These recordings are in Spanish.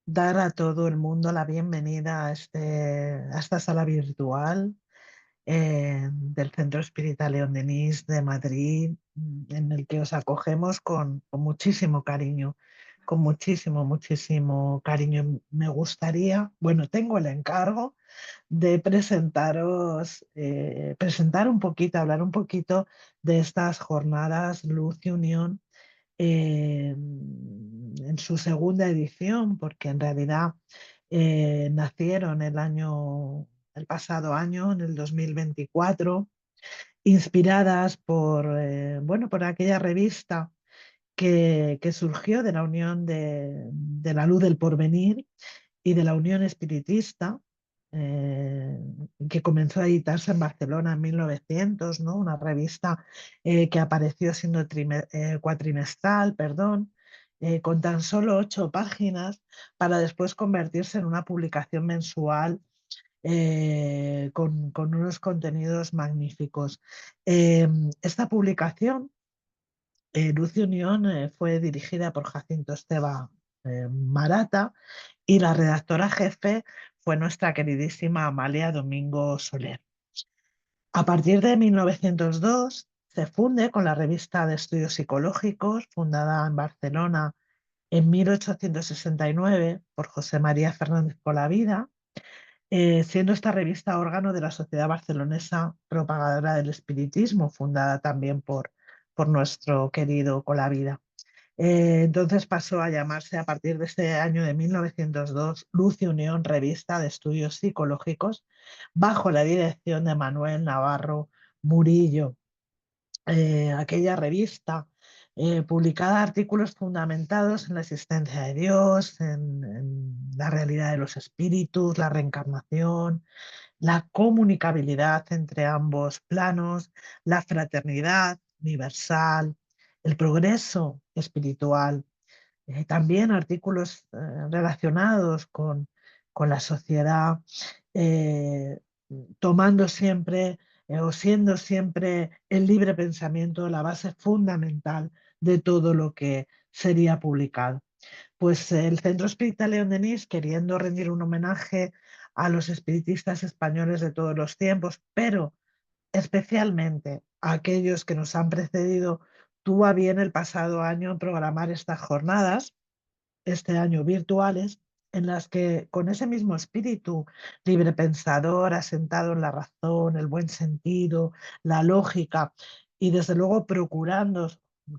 dar a todo el mundo la bienvenida a esta sala virtual del Centro Espírita León Denis de Madrid, en el que os acogemos con muchísimo cariño, con muchísimo cariño. Me gustaría, bueno, tengo el encargo de presentar un poquito, hablar un poquito de estas jornadas Luz y Unión en su segunda edición, porque en realidad nacieron el pasado año, en el 2024, inspiradas por aquella revista que surgió de la unión de la Luz del Porvenir y de la Unión Espiritista, eh, que comenzó a editarse en Barcelona en 1900, ¿no? Una revista que apareció siendo cuatrimestral, perdón, con tan solo 8 páginas, para después convertirse en una publicación mensual con unos contenidos magníficos. Eh, esta publicación, Luz y Unión, fue dirigida por Jacinto Esteba Marata, y la redactora jefe fue nuestra queridísima Amalia Domingo Soler. A partir de 1902 se funde con la revista de estudios psicológicos, fundada en Barcelona en 1869 por José María Fernández Polavida, siendo esta revista órgano de la Sociedad Barcelonesa Propagadora del Espiritismo, fundada también por nuestro querido Colavida. Entonces pasó a llamarse, a partir de este año de 1902, Luz y Unión, Revista de Estudios Psicológicos, bajo la dirección de Manuel Navarro Murillo. Aquella revista publicaba artículos fundamentados en la existencia de Dios, en la realidad de los espíritus, la reencarnación, la comunicabilidad entre ambos planos, la fraternidad universal, el progreso espiritual. También artículos relacionados con la sociedad, eh, tomando siempre o siendo siempre el libre pensamiento la base fundamental de todo lo que sería publicado. Pues el Centro Espírita León Denis, queriendo rendir un homenaje a los espiritistas españoles de todos los tiempos, pero especialmente a aquellos que nos han precedido, tuvo a bien el pasado año programar estas jornadas, este año virtuales, en las que con ese mismo espíritu libre pensador, asentado en la razón, el buen sentido, la lógica, y desde luego procurando,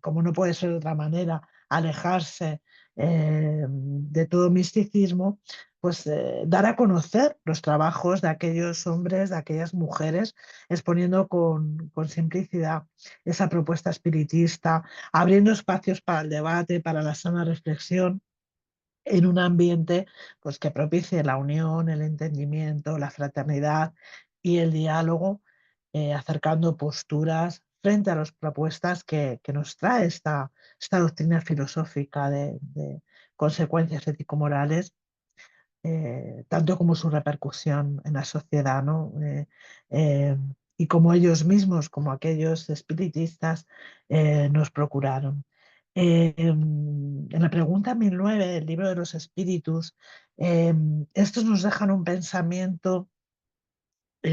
como no puede ser de otra manera, alejarse de todo misticismo, pues dar a conocer los trabajos de aquellos hombres, de aquellas mujeres, exponiendo con simplicidad esa propuesta espiritista, abriendo espacios para el debate, para la sana reflexión, en un ambiente pues, que propicie la unión, el entendimiento, la fraternidad y el diálogo, acercando posturas frente a las propuestas que nos trae esta doctrina filosófica de consecuencias ético-morales, tanto como su repercusión en la sociedad, ¿no? Eh, y como ellos mismos, como aquellos espiritistas, nos procuraron. En la pregunta 1009, el libro de los espíritus, estos nos dejan un pensamiento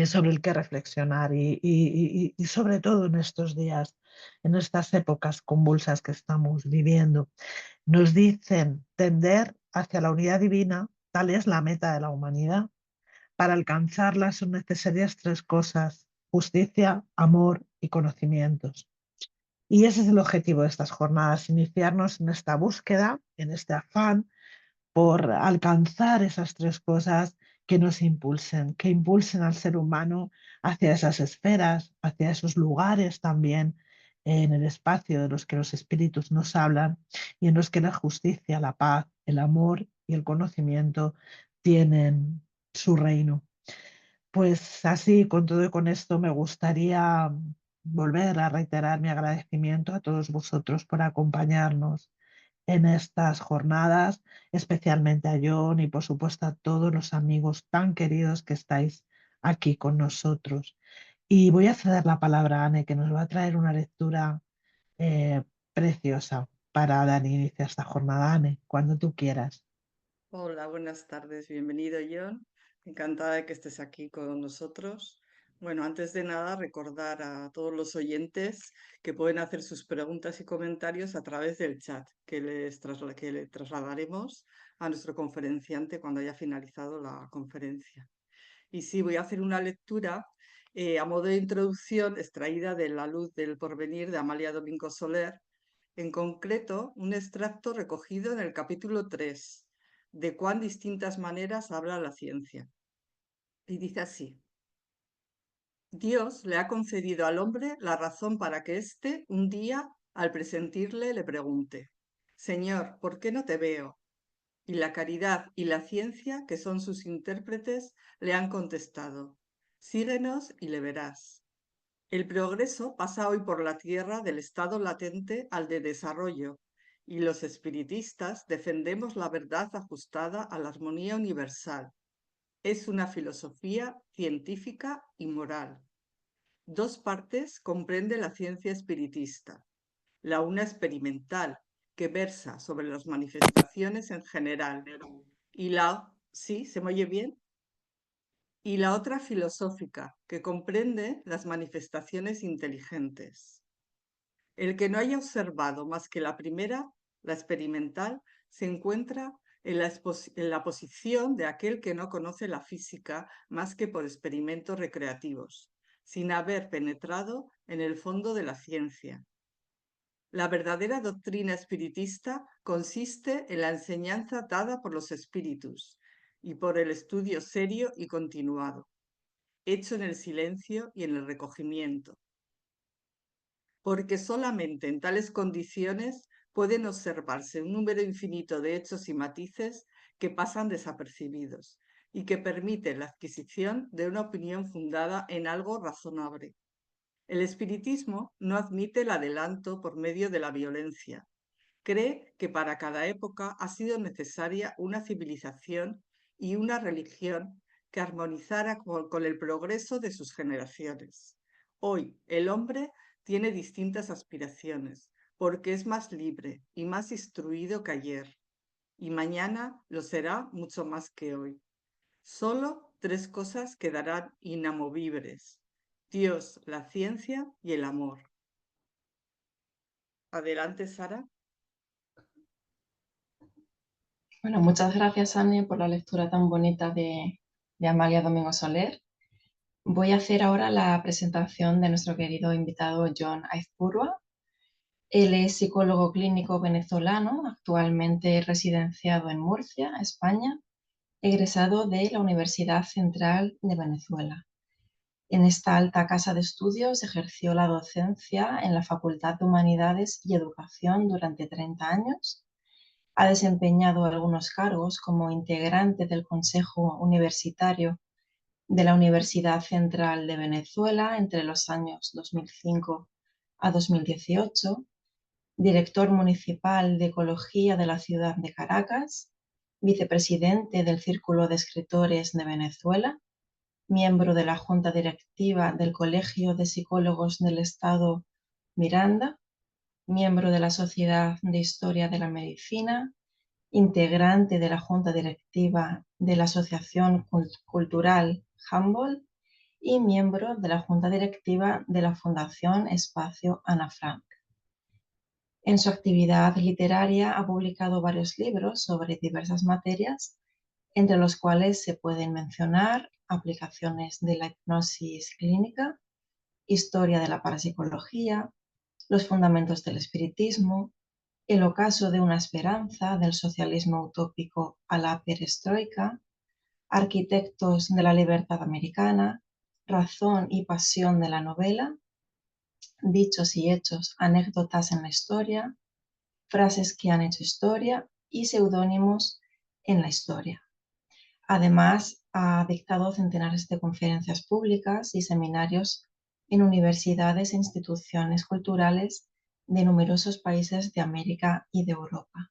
sobre el que reflexionar y sobre todo en estos días, en estas épocas convulsas que estamos viviendo. Nos dicen tender hacia la unidad divina, tal es la meta de la humanidad. Para alcanzarla son necesarias 3 cosas: justicia, amor y conocimientos. Y ese es el objetivo de estas jornadas, iniciarnos en esta búsqueda, en este afán por alcanzar esas 3 cosas que impulsen al ser humano hacia esas esferas, hacia esos lugares también en el espacio de los que los espíritus nos hablan y en los que la justicia, la paz, el amor y el conocimiento tienen su reino. Pues así, con todo y con esto, me gustaría volver a reiterar mi agradecimiento a todos vosotros por acompañarnos en estas jornadas, especialmente a John y por supuesto a todos los amigos tan queridos que estáis aquí con nosotros. Y voy a ceder la palabra a Anne, que nos va a traer una lectura preciosa para dar inicio a esta jornada. Anne, cuando tú quieras. Hola, buenas tardes. Bienvenido, John. Encantada de que estés aquí con nosotros. Bueno, antes de nada, recordar a todos los oyentes que pueden hacer sus preguntas y comentarios a través del chat que le trasladaremos a nuestro conferenciante cuando haya finalizado la conferencia. Y sí, voy a hacer una lectura a modo de introducción extraída de La luz del porvenir de Amalia Domingo Soler, en concreto un extracto recogido en el capítulo 3 de cuán distintas maneras habla la ciencia. Y dice así: Dios le ha concedido al hombre la razón para que éste un día, al presentirle, le pregunte: Señor, ¿por qué no te veo? Y la caridad y la ciencia, que son sus intérpretes, le han contestado: Síguenos y le verás. El progreso pasa hoy por la tierra del estado latente al de desarrollo, y los espiritistas defendemos la verdad ajustada a la armonía universal. Es una filosofía científica y moral. Dos partes comprende la ciencia espiritista. La una experimental, que versa sobre las manifestaciones en general, y ¿sí? ¿Se me oye bien? Y la otra filosófica, que comprende las manifestaciones inteligentes. El que no haya observado más que la primera, la experimental, se encuentra en la posición de aquel que no conoce la física más que por experimentos recreativos, sin haber penetrado en el fondo de la ciencia. La verdadera doctrina espiritista consiste en la enseñanza dada por los espíritus y por el estudio serio y continuado, hecho en el silencio y en el recogimiento, porque solamente en tales condiciones pueden observarse un número infinito de hechos y matices que pasan desapercibidos y que permiten la adquisición de una opinión fundada en algo razonable. El espiritismo no admite el adelanto por medio de la violencia. Cree que para cada época ha sido necesaria una civilización y una religión que armonizara con el progreso de sus generaciones. Hoy el hombre tiene distintas aspiraciones porque es más libre y más instruido que ayer, y mañana lo será mucho más que hoy. Solo tres cosas quedarán inamovibles: Dios, la ciencia y el amor. Adelante, Sara. Bueno, muchas gracias, Anne, por la lectura tan bonita de Amalia Domingo Soler. Voy a hacer ahora la presentación de nuestro querido invitado John Aizpurua. Él es psicólogo clínico venezolano, actualmente residenciado en Murcia, España, egresado de la Universidad Central de Venezuela. En esta alta casa de estudios ejerció la docencia en la Facultad de Humanidades y Educación durante 30 años. Ha desempeñado algunos cargos como integrante del Consejo Universitario de la Universidad Central de Venezuela entre los años 2005 a 2018, director municipal de Ecología de la ciudad de Caracas, vicepresidente del Círculo de Escritores de Venezuela, miembro de la Junta Directiva del Colegio de Psicólogos del Estado Miranda, miembro de la Sociedad de Historia de la Medicina, integrante de la Junta Directiva de la Asociación Cultural Humboldt y miembro de la Junta Directiva de la Fundación Espacio Ana Frank. En su actividad literaria ha publicado varios libros sobre diversas materias, entre los cuales se pueden mencionar Aplicaciones de la hipnosis clínica, Historia de la parapsicología, Los fundamentos del espiritismo, El ocaso de una esperanza, del socialismo utópico a la perestroika, Arquitectos de la libertad americana, Razón y pasión de la novela, Dichos y hechos, anécdotas en la historia, Frases que han hecho historia y Seudónimos en la historia. Además, ha dictado centenares de conferencias públicas y seminarios en universidades e instituciones culturales de numerosos países de América y de Europa.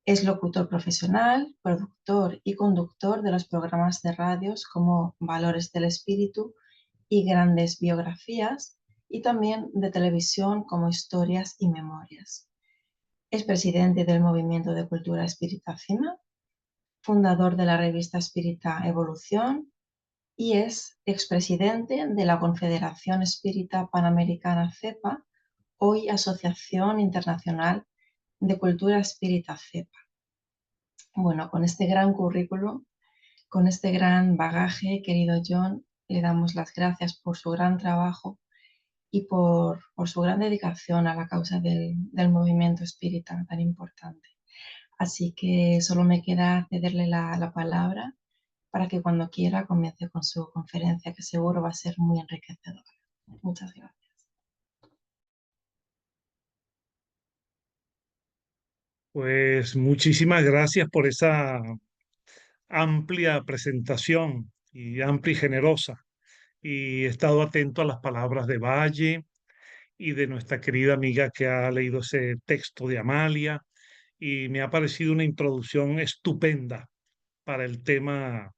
Es locutor profesional, productor y conductor de los programas de radios como Valores del Espíritu y Grandes Biografías, y también de televisión como Historias y Memorias. Es presidente del Movimiento de Cultura Espírita CIMA fundador de la revista espírita Evolución y es expresidente de la Confederación Espírita Panamericana CEPA, hoy Asociación Internacional de Cultura Espírita CEPA. Bueno, con este gran currículo, con este gran bagaje, querido John, le damos las gracias por su gran trabajo y por su gran dedicación a la causa del movimiento espírita tan importante. Así que solo me queda cederle la palabra para que cuando quiera comience con su conferencia, que seguro va a ser muy enriquecedora. Muchas gracias. Pues muchísimas gracias por esa amplia presentación y amplia y generosa. Y he estado atento a las palabras de Valle y de nuestra querida amiga que ha leído ese texto de Amalia y me ha parecido una introducción estupenda para el tema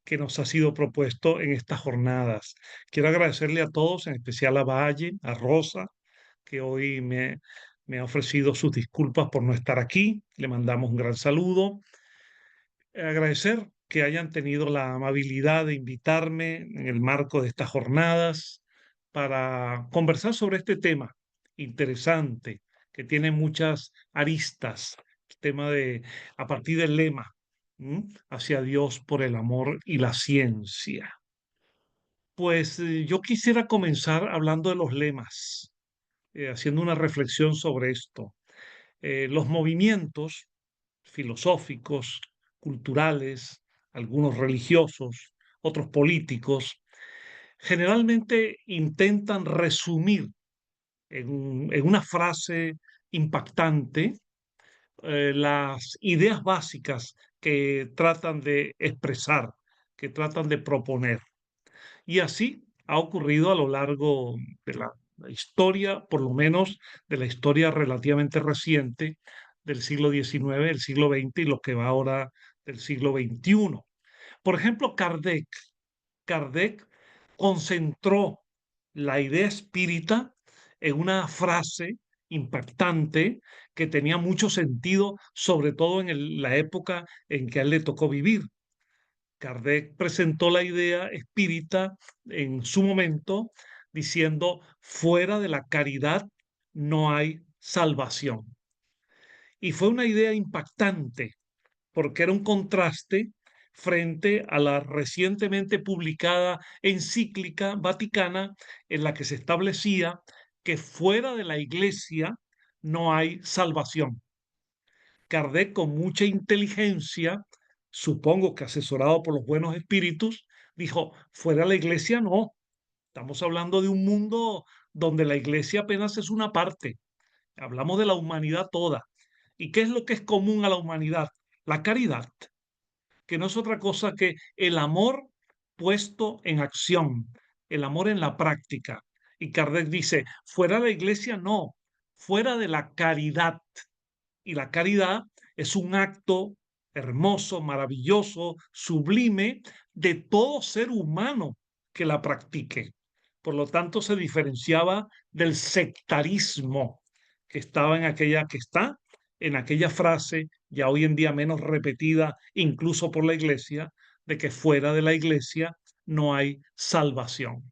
que nos ha sido propuesto en estas jornadas. Quiero agradecerle a todos, en especial a Valle, a Rosa, que hoy me ha ofrecido sus disculpas por no estar aquí. Le mandamos un gran saludo. Agradecer que hayan tenido la amabilidad de invitarme en el marco de estas jornadas para conversar sobre este tema interesante que tiene muchas aristas, el tema de a partir del lema hacia Dios por el amor y la ciencia. Pues yo quisiera comenzar hablando de los lemas, haciendo una reflexión sobre esto. Los movimientos filosóficos, culturales, algunos religiosos, otros políticos, generalmente intentan resumir en una frase impactante las ideas básicas que tratan de expresar, que tratan de proponer. Y así ha ocurrido a lo largo de la historia, por lo menos de la historia relativamente reciente del siglo XIX, el siglo XX y lo que va ahora del siglo XXI. Por ejemplo, Kardec concentró la idea espírita en una frase impactante que tenía mucho sentido, sobre todo en la época en que a él le tocó vivir. Kardec presentó la idea espírita en su momento diciendo, fuera de la caridad no hay salvación. Y fue una idea impactante porque era un contraste frente a la recientemente publicada encíclica vaticana en la que se establecía que fuera de la iglesia no hay salvación. Kardec, con mucha inteligencia, supongo que asesorado por los buenos espíritus, dijo, fuera de la iglesia no. Estamos hablando de un mundo donde la iglesia apenas es una parte. Hablamos de la humanidad toda. ¿Y qué es lo que es común a la humanidad? La caridad, que no es otra cosa que el amor puesto en acción, el amor en la práctica. Y Kardec dice, fuera de la iglesia no, fuera de la caridad. Y la caridad es un acto hermoso, maravilloso, sublime de todo ser humano que la practique. Por lo tanto, se diferenciaba del sectarismo que estaba que está en aquella frase, ya hoy en día menos repetida incluso por la iglesia, de que fuera de la iglesia no hay salvación.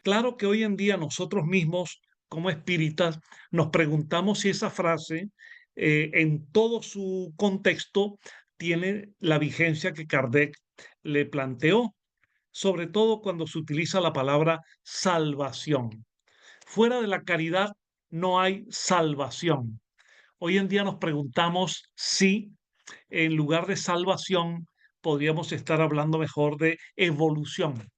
Claro que hoy en día nosotros mismos, como espíritas, nos preguntamos si esa frase, en todo su contexto, tiene la vigencia que Kardec le planteó, sobre todo cuando se utiliza la palabra salvación. Fuera de la caridad no hay salvación. Hoy en día nos preguntamos si en lugar de salvación podríamos estar hablando mejor de evolución,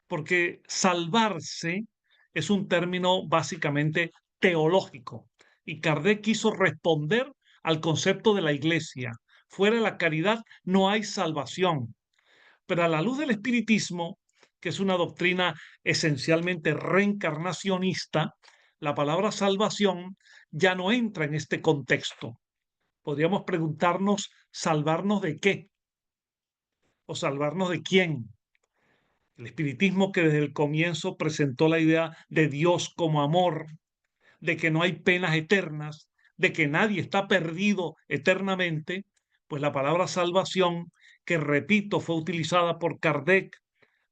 porque salvarse es un término básicamente teológico y Kardec quiso responder al concepto de la iglesia. Fuera de la caridad no hay salvación, pero a la luz del espiritismo, que es una doctrina esencialmente reencarnacionista, la palabra salvación ya no entra en este contexto. Podríamos preguntarnos, ¿salvarnos de qué? ¿O salvarnos de quién? El espiritismo, que desde el comienzo presentó la idea de Dios como amor, de que no hay penas eternas, de que nadie está perdido eternamente, Pues la palabra salvación, que repito, fue utilizada por Kardec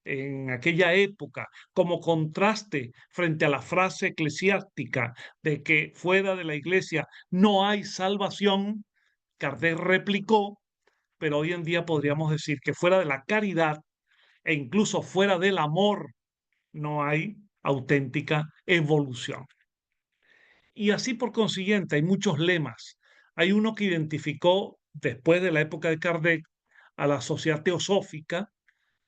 en aquella época como contraste frente a la frase eclesiástica de que fuera de la iglesia no hay salvación, Kardec replicó, pero hoy en día podríamos decir que fuera de la caridad e incluso fuera del amor no hay auténtica evolución. Y así por consiguiente hay muchos lemas. Hay uno que identificó después de la época de Kardec a la Sociedad Teosófica,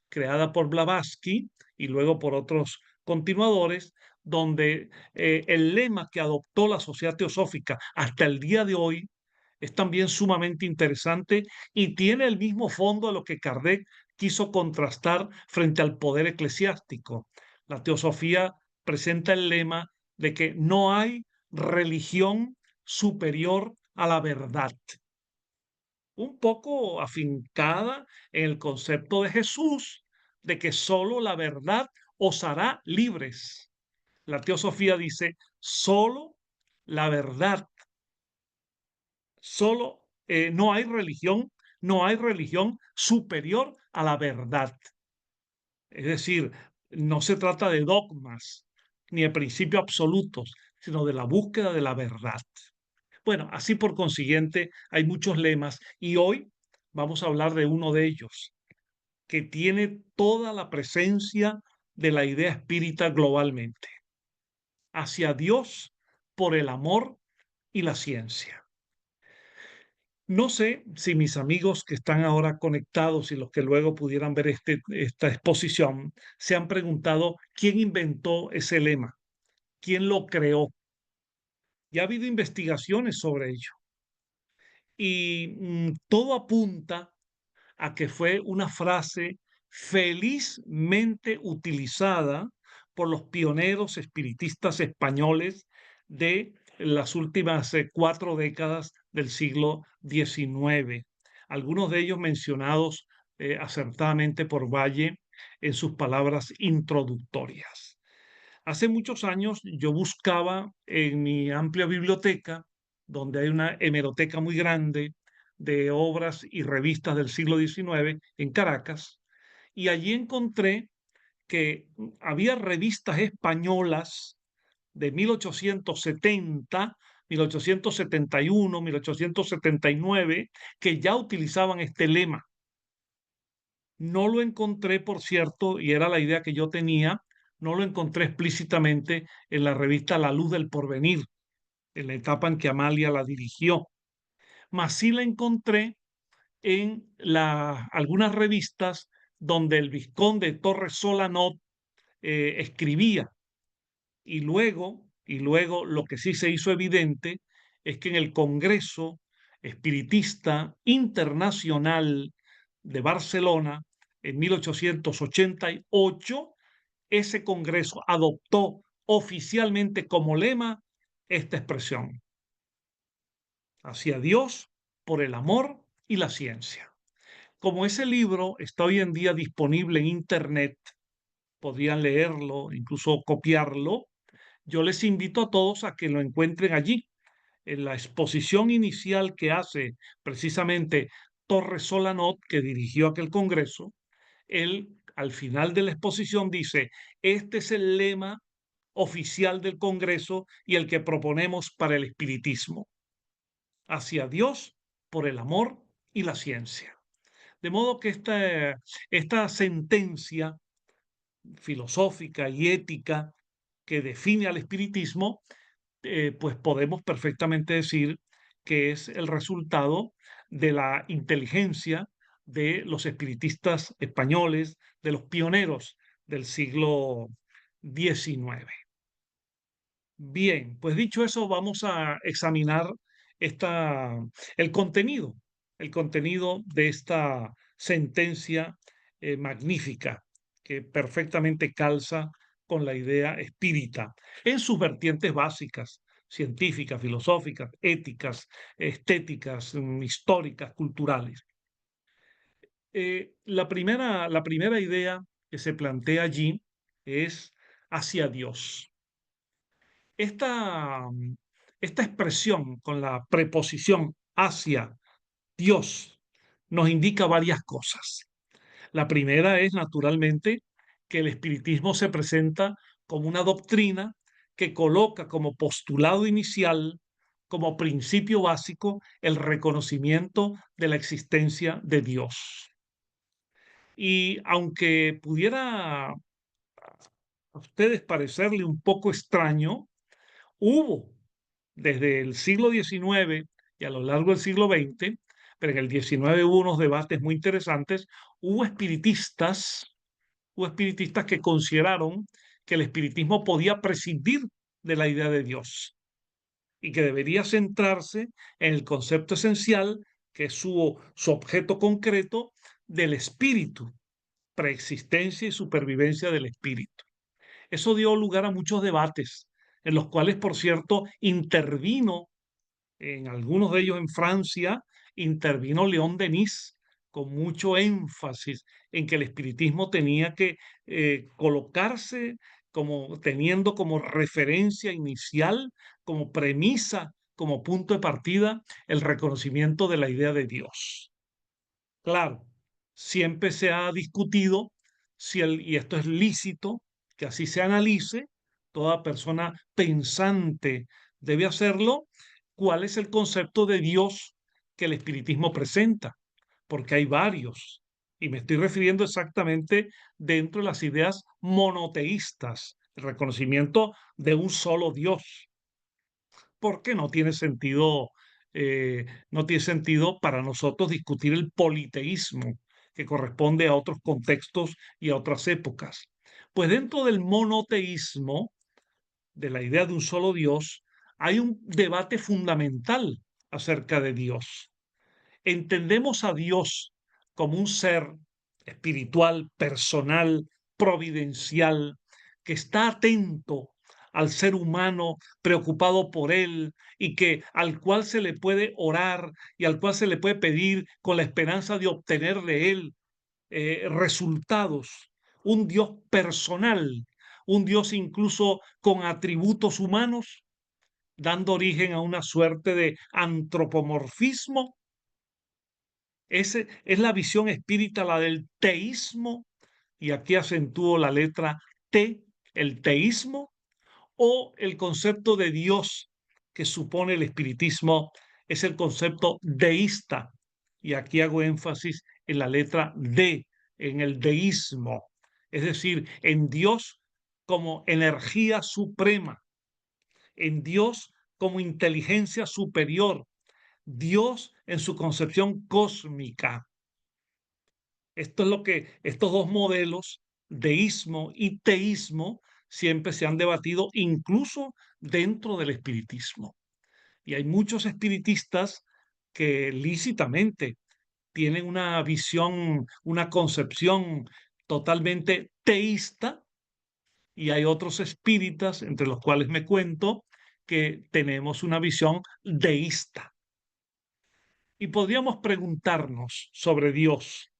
creada por Blavatsky y luego por otros continuadores, donde el lema que adoptó la Sociedad Teosófica hasta el día de hoy es también sumamente interesante y tiene el mismo fondo a lo que Kardec quiso contrastar frente al poder eclesiástico. La teosofía presenta el lema de que no hay religión superior a la verdad, un poco afincada en el concepto de Jesús, de que solo la verdad os hará libres. La teosofía dice, solo la verdad, solo no hay religión superior a la verdad. Es decir, no se trata de dogmas ni de principios absolutos, sino de la búsqueda de la verdad. Bueno, así por consiguiente hay muchos lemas y hoy vamos a hablar de uno de ellos, que tiene toda la presencia de la idea espírita globalmente, hacia Dios por el amor y la ciencia. No sé si mis amigos que están ahora conectados y los que luego pudieran ver esta exposición se han preguntado quién inventó ese lema, quién lo creó. Y ha habido investigaciones sobre ello. Y todo apunta a que fue una frase felizmente utilizada por los pioneros espiritistas españoles de las últimas 4 décadas del siglo XIX. Algunos de ellos mencionados acertadamente por Valle en sus palabras introductorias. Hace muchos años yo buscaba en mi amplia biblioteca, donde hay una hemeroteca muy grande de obras y revistas del siglo XIX en Caracas, y allí encontré que había revistas españolas de 1870, 1871, 1879, que ya utilizaban este lema. No lo encontré, por cierto, y era la idea que yo tenía, no lo encontré explícitamente en la revista La Luz del Porvenir, en la etapa en que Amalia la dirigió, mas sí la encontré en algunas revistas donde el vizconde Torres Solanot escribía. Y luego lo que sí se hizo evidente es que en el Congreso Espiritista Internacional de Barcelona, en 1888, ese Congreso adoptó oficialmente como lema esta expresión: hacia Dios por el amor y la ciencia. Como ese libro está hoy en día disponible en Internet, podrían leerlo, incluso copiarlo, yo les invito a todos a que lo encuentren allí, en la exposición inicial que hace precisamente Torres Solanot, que dirigió aquel congreso. Él, al final de la exposición, dice, este es el lema oficial del Congreso y el que proponemos para el espiritismo: hacia Dios por el amor y la ciencia. De modo que esta sentencia filosófica y ética que define al espiritismo, pues podemos perfectamente decir que es el resultado de la inteligencia de los espiritistas españoles, de los pioneros del siglo XIX. Bien, pues dicho eso, vamos a examinar el contenido, el contenido de esta sentencia magnífica que perfectamente calza con la idea espírita en sus vertientes básicas, científicas, filosóficas, éticas, estéticas, históricas, culturales. La primera idea que se plantea allí es hacia Dios. Esta expresión con la preposición hacia Dios nos indica varias cosas. La primera es, naturalmente, que el espiritismo se presenta como una doctrina que coloca como postulado inicial, como principio básico, el reconocimiento de la existencia de Dios. Y aunque pudiera a ustedes parecerle un poco extraño, hubo desde el siglo XIX y a lo largo del siglo XX, pero en el XIX hubo unos debates muy interesantes, hubo espiritistas que consideraron que el espiritismo podía prescindir de la idea de Dios y que debería centrarse en el concepto esencial, que es su objeto concreto, del espíritu, preexistencia y supervivencia del espíritu. Eso dio lugar a muchos debates, en los cuales, por cierto, intervino en algunos de ellos en Francia, intervino León Denis con mucho énfasis en que el espiritismo tenía que colocarse como teniendo como referencia inicial, como premisa, como punto de partida, el reconocimiento de la idea de Dios. Claro, siempre se ha discutido si y esto es lícito, que así se analice, toda persona pensante debe hacerlo, cuál es el concepto de Dios que el espiritismo presenta, porque hay varios, y me estoy refiriendo exactamente dentro de las ideas monoteístas, el reconocimiento de un solo Dios, porque no tiene sentido para nosotros discutir el politeísmo, que corresponde a otros contextos y a otras épocas. Pues dentro del monoteísmo, de la idea de un solo Dios, hay un debate fundamental acerca de Dios. Entendemos a Dios como un ser espiritual, personal, providencial, que está atento al ser humano, preocupado por él y que al cual se le puede orar y al cual se le puede pedir con la esperanza de obtener de él resultados. Un Dios personal, un Dios incluso con atributos humanos, dando origen a una suerte de antropomorfismo. Esa es la visión espírita, la del teísmo, y aquí acentúo la letra T, el teísmo, o el concepto de Dios que supone el espiritismo es el concepto deísta, y aquí hago énfasis en la letra D, en el deísmo, es decir, en Dios como energía suprema, en Dios como inteligencia superior, Dios en su concepción cósmica. Esto es lo que estos dos modelos, deísmo y teísmo, siempre se han debatido incluso dentro del espiritismo. Y hay muchos espiritistas que lícitamente tienen una visión, una concepción totalmente teísta, y hay otros espíritas, entre los cuales me cuento, que tenemos una visión deísta. Y podríamos preguntarnos sobre Dios,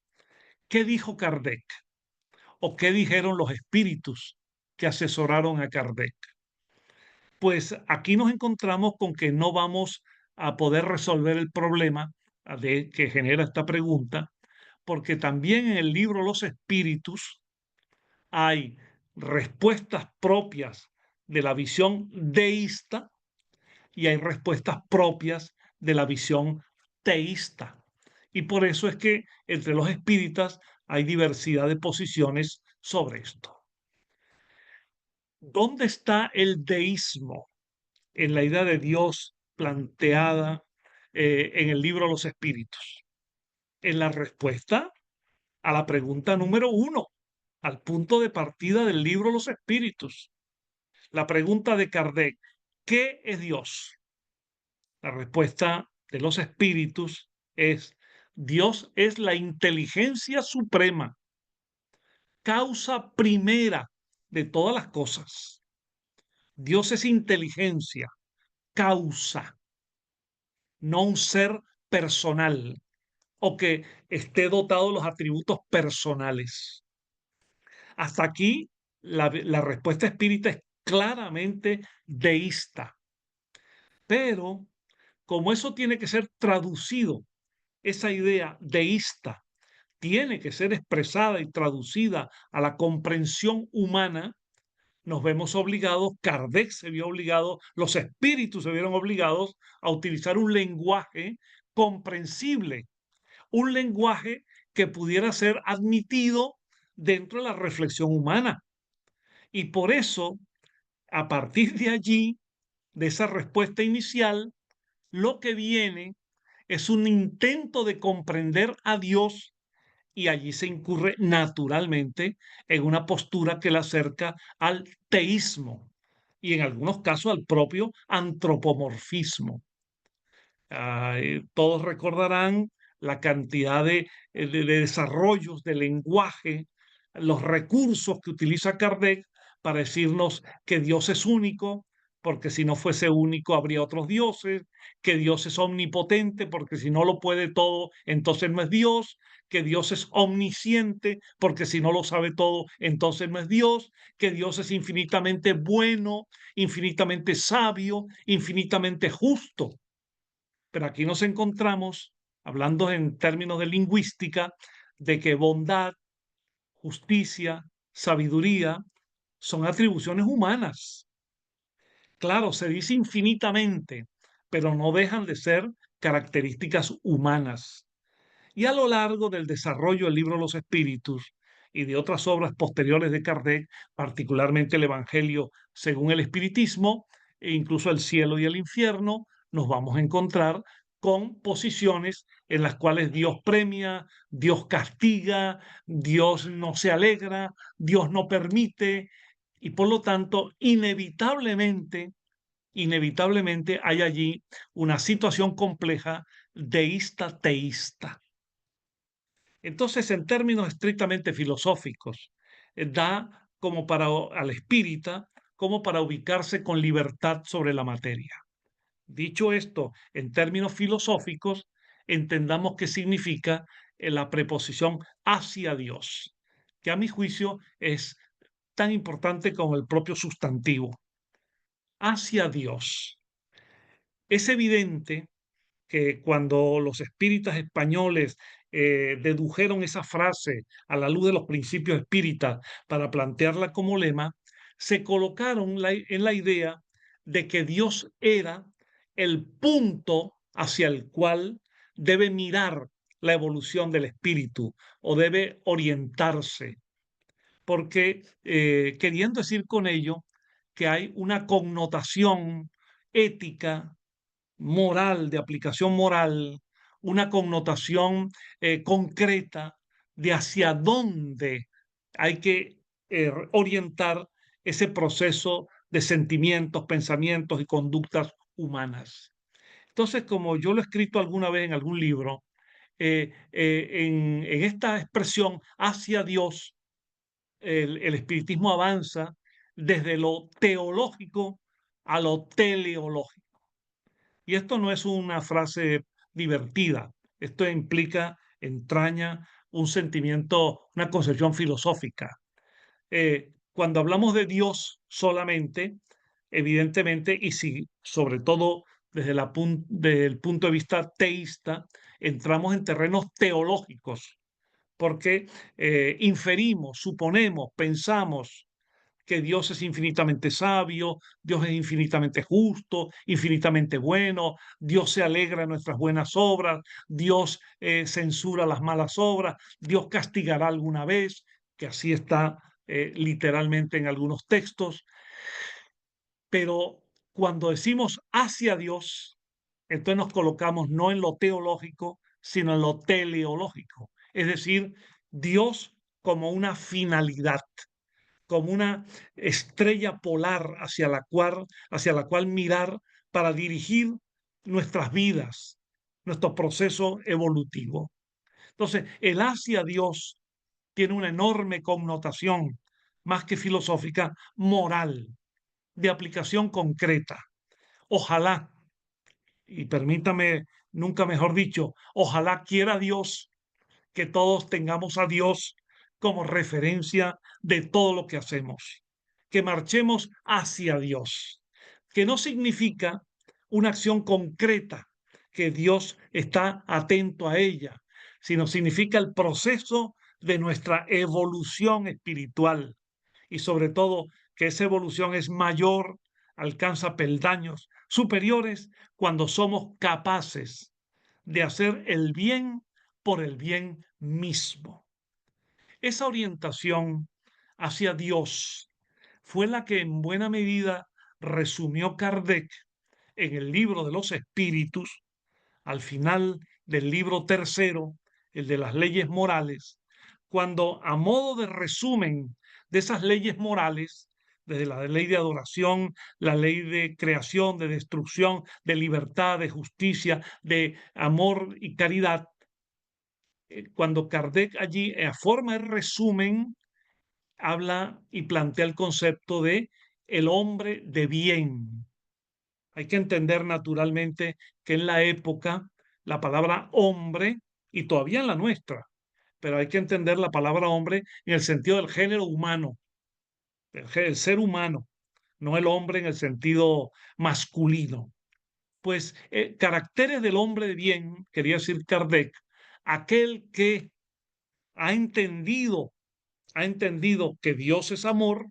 ¿qué dijo Kardec? ¿O qué dijeron los espíritus que asesoraron a Kardec? Pues aquí nos encontramos con que no vamos a poder resolver el problema que genera esta pregunta, porque también en el libro Los Espíritus hay respuestas propias de la visión deísta y hay respuestas propias de la visión teísta. Y por eso es que entre los espíritas hay diversidad de posiciones sobre esto. ¿Dónde está el deísmo en la idea de Dios planteada en el libro Los Espíritus? En la respuesta a la pregunta número 1, al punto de partida del libro Los Espíritus. La pregunta de Kardec, ¿qué es Dios? La respuesta de los espíritus es: Dios es la inteligencia suprema, causa primera de todas las cosas. Dios es inteligencia, causa, no un ser personal o que esté dotado de los atributos personales. Hasta aquí la respuesta espírita es claramente deísta. Pero como eso tiene que ser traducido esa idea deísta tiene que ser expresada y traducida a la comprensión humana, nos vemos obligados, Kardec se vio obligado, los espíritus se vieron obligados a utilizar un lenguaje comprensible, un lenguaje que pudiera ser admitido dentro de la reflexión humana. Y por eso, a partir de allí, de esa respuesta inicial, lo que viene es un intento de comprender a Dios, y allí se incurre naturalmente en una postura que la acerca al teísmo y en algunos casos al propio antropomorfismo. Todos recordarán la cantidad de desarrollos de lenguaje, los recursos que utiliza Kardec para decirnos que Dios es único, porque si no fuese único habría otros dioses, que Dios es omnipotente, porque si no lo puede todo, entonces no es Dios, que Dios es omnisciente, porque si no lo sabe todo, entonces no es Dios, que Dios es infinitamente bueno, infinitamente sabio, infinitamente justo. Pero aquí nos encontramos, hablando en términos de lingüística, de que bondad, justicia, sabiduría son atribuciones humanas. Claro, se dice infinitamente, pero no dejan de ser características humanas. Y a lo largo del desarrollo del libro de los Espíritus y de otras obras posteriores de Kardec, particularmente el Evangelio según el Espiritismo, e incluso el cielo y el infierno, nos vamos a encontrar con posiciones en las cuales Dios premia, Dios castiga, Dios no se alegra, Dios no permite, y por lo tanto, inevitablemente hay allí una situación compleja deísta-teísta. Entonces, en términos estrictamente filosóficos, da como para al espírita como para ubicarse con libertad sobre la materia. Dicho esto, en términos filosóficos, entendamos qué significa la preposición hacia Dios, que a mi juicio es tan importante como el propio sustantivo. Hacia Dios. Es evidente que cuando los espíritas españoles dedujeron esa frase a la luz de los principios espíritas para plantearla como lema, se colocaron en la idea de que Dios era el punto hacia el cual debe mirar la evolución del espíritu o debe orientarse, porque queriendo decir con ello que hay una connotación ética, moral, de aplicación moral, una connotación concreta de hacia dónde hay que orientar ese proceso de sentimientos, pensamientos y conductas humanas. Entonces, como yo lo he escrito alguna vez en algún libro, en esta expresión hacia Dios, el espiritismo avanza desde lo teológico a lo teleológico. Y esto no es una frase divertida, esto implica, entraña un sentimiento, una concepción filosófica. Cuando hablamos de Dios solamente, evidentemente, y si sobre todo desde el punto de vista teísta, entramos en terrenos teológicos, porque inferimos, suponemos, pensamos que Dios es infinitamente sabio, Dios es infinitamente justo, infinitamente bueno, Dios se alegra de nuestras buenas obras, Dios censura las malas obras, Dios castigará alguna vez, que así está literalmente en algunos textos. Pero cuando decimos hacia Dios, entonces nos colocamos no en lo teológico, sino en lo teleológico, es decir, Dios como una finalidad, como una estrella polar hacia la cual mirar para dirigir nuestras vidas, nuestro proceso evolutivo. Entonces, el hacia Dios tiene una enorme connotación, más que filosófica, moral, de aplicación concreta. Ojalá, y permítame, nunca mejor dicho, ojalá quiera Dios que todos tengamos a Dios como referencia de todo lo que hacemos, que marchemos hacia Dios, que no significa una acción concreta que Dios está atento a ella, sino significa el proceso de nuestra evolución espiritual y sobre todo que esa evolución es mayor, alcanza peldaños superiores cuando somos capaces de hacer el bien por el bien mismo. Esa orientación hacia Dios fue la que en buena medida resumió Kardec en el libro de los espíritus, al final del libro tercero, el de las leyes morales, cuando a modo de resumen de esas leyes morales, desde la ley de adoración, la ley de creación, de destrucción, de libertad, de justicia, de amor y caridad, cuando Kardec allí, a forma de resumen, habla y plantea el concepto de el hombre de bien. Hay que entender naturalmente que en la época la palabra hombre, y todavía en la nuestra, pero hay que entender la palabra hombre en el sentido del género humano, el ser humano, no el hombre en el sentido masculino. Pues caracteres del hombre de bien, quería decir Kardec, aquel que ha entendido, ha entendido que Dios es amor,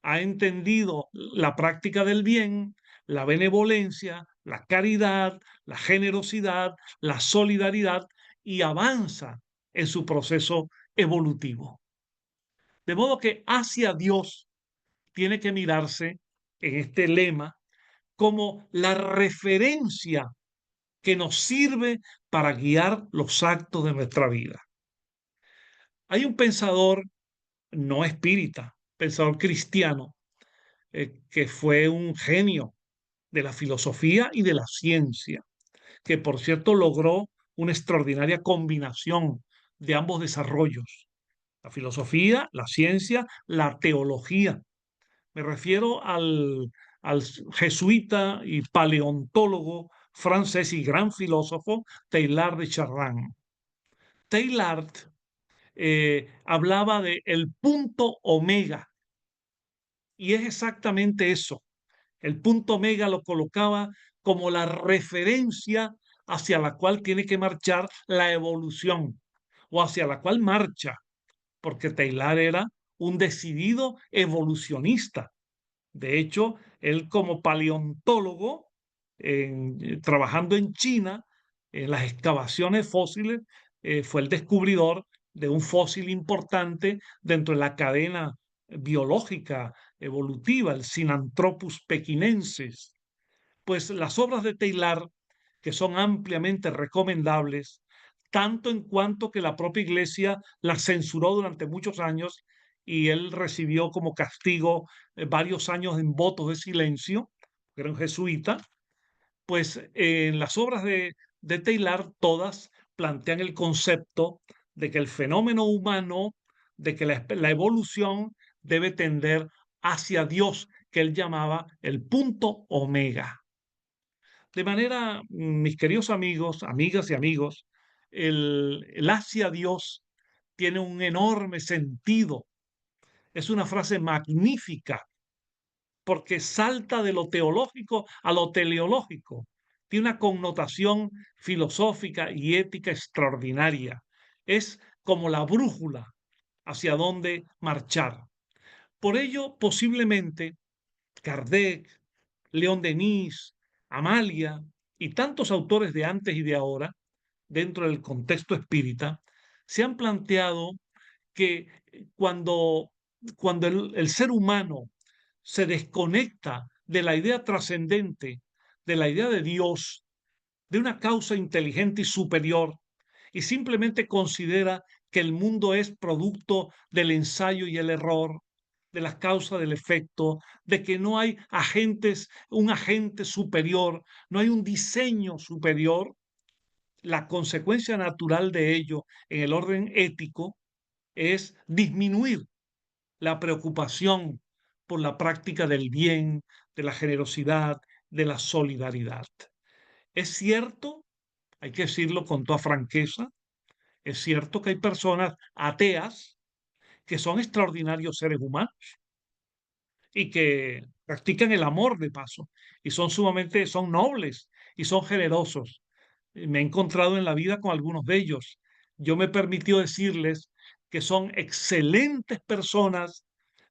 ha entendido la práctica del bien, la benevolencia, la caridad, la generosidad, la solidaridad y avanza en su proceso evolutivo. De modo que hacia Dios tiene que mirarse en este lema como la referencia que nos sirve para guiar los actos de nuestra vida. Hay un pensador no espírita, pensador cristiano, que fue un genio de la filosofía y de la ciencia, que por cierto logró una extraordinaria combinación de ambos desarrollos, la filosofía, la ciencia, la teología. Me refiero al jesuita y paleontólogo francés y gran filósofo Teilhard de Chardin. Teilhard hablaba de el punto omega, y es exactamente eso. El punto omega lo colocaba como la referencia hacia la cual tiene que marchar la evolución o hacia la cual marcha, porque Teilhard era un decidido evolucionista. De hecho, él como paleontólogo, trabajando en China, en las excavaciones fósiles, fue el descubridor de un fósil importante dentro de la cadena biológica evolutiva, el Sinanthropus pekinensis. Pues las obras de Teilhard, que son ampliamente recomendables, tanto en cuanto que la propia Iglesia las censuró durante muchos años y él recibió como castigo varios años en votos de silencio, que era un jesuita, pues en las obras de Teilhard todas plantean el concepto de que el fenómeno humano, de que la evolución debe tender hacia Dios, que él llamaba el punto omega. De manera, mis queridos amigos, amigas y amigos, el hacia Dios tiene un enorme sentido. Es una frase magnífica porque salta de lo teológico a lo teleológico. Tiene una connotación filosófica y ética extraordinaria. Es como la brújula hacia dónde marchar. Por ello, posiblemente, Kardec, León Denis, Amalia y tantos autores de antes y de ahora, dentro del contexto espírita, se han planteado que cuando el ser humano se desconecta de la idea trascendente, de la idea de Dios, de una causa inteligente y superior, y simplemente considera que el mundo es producto del ensayo y el error, de las causas del efecto, de que no hay un agente superior, no hay un diseño superior, la consecuencia natural de ello en el orden ético es disminuir la preocupación por la práctica del bien, de la generosidad, de la solidaridad. Es cierto, hay que decirlo con toda franqueza, es cierto que hay personas ateas que son extraordinarios seres humanos y que practican el amor de paso y son nobles y son generosos, Me he encontrado en la vida con algunos de ellos. Yo me permitió decirles que son excelentes personas,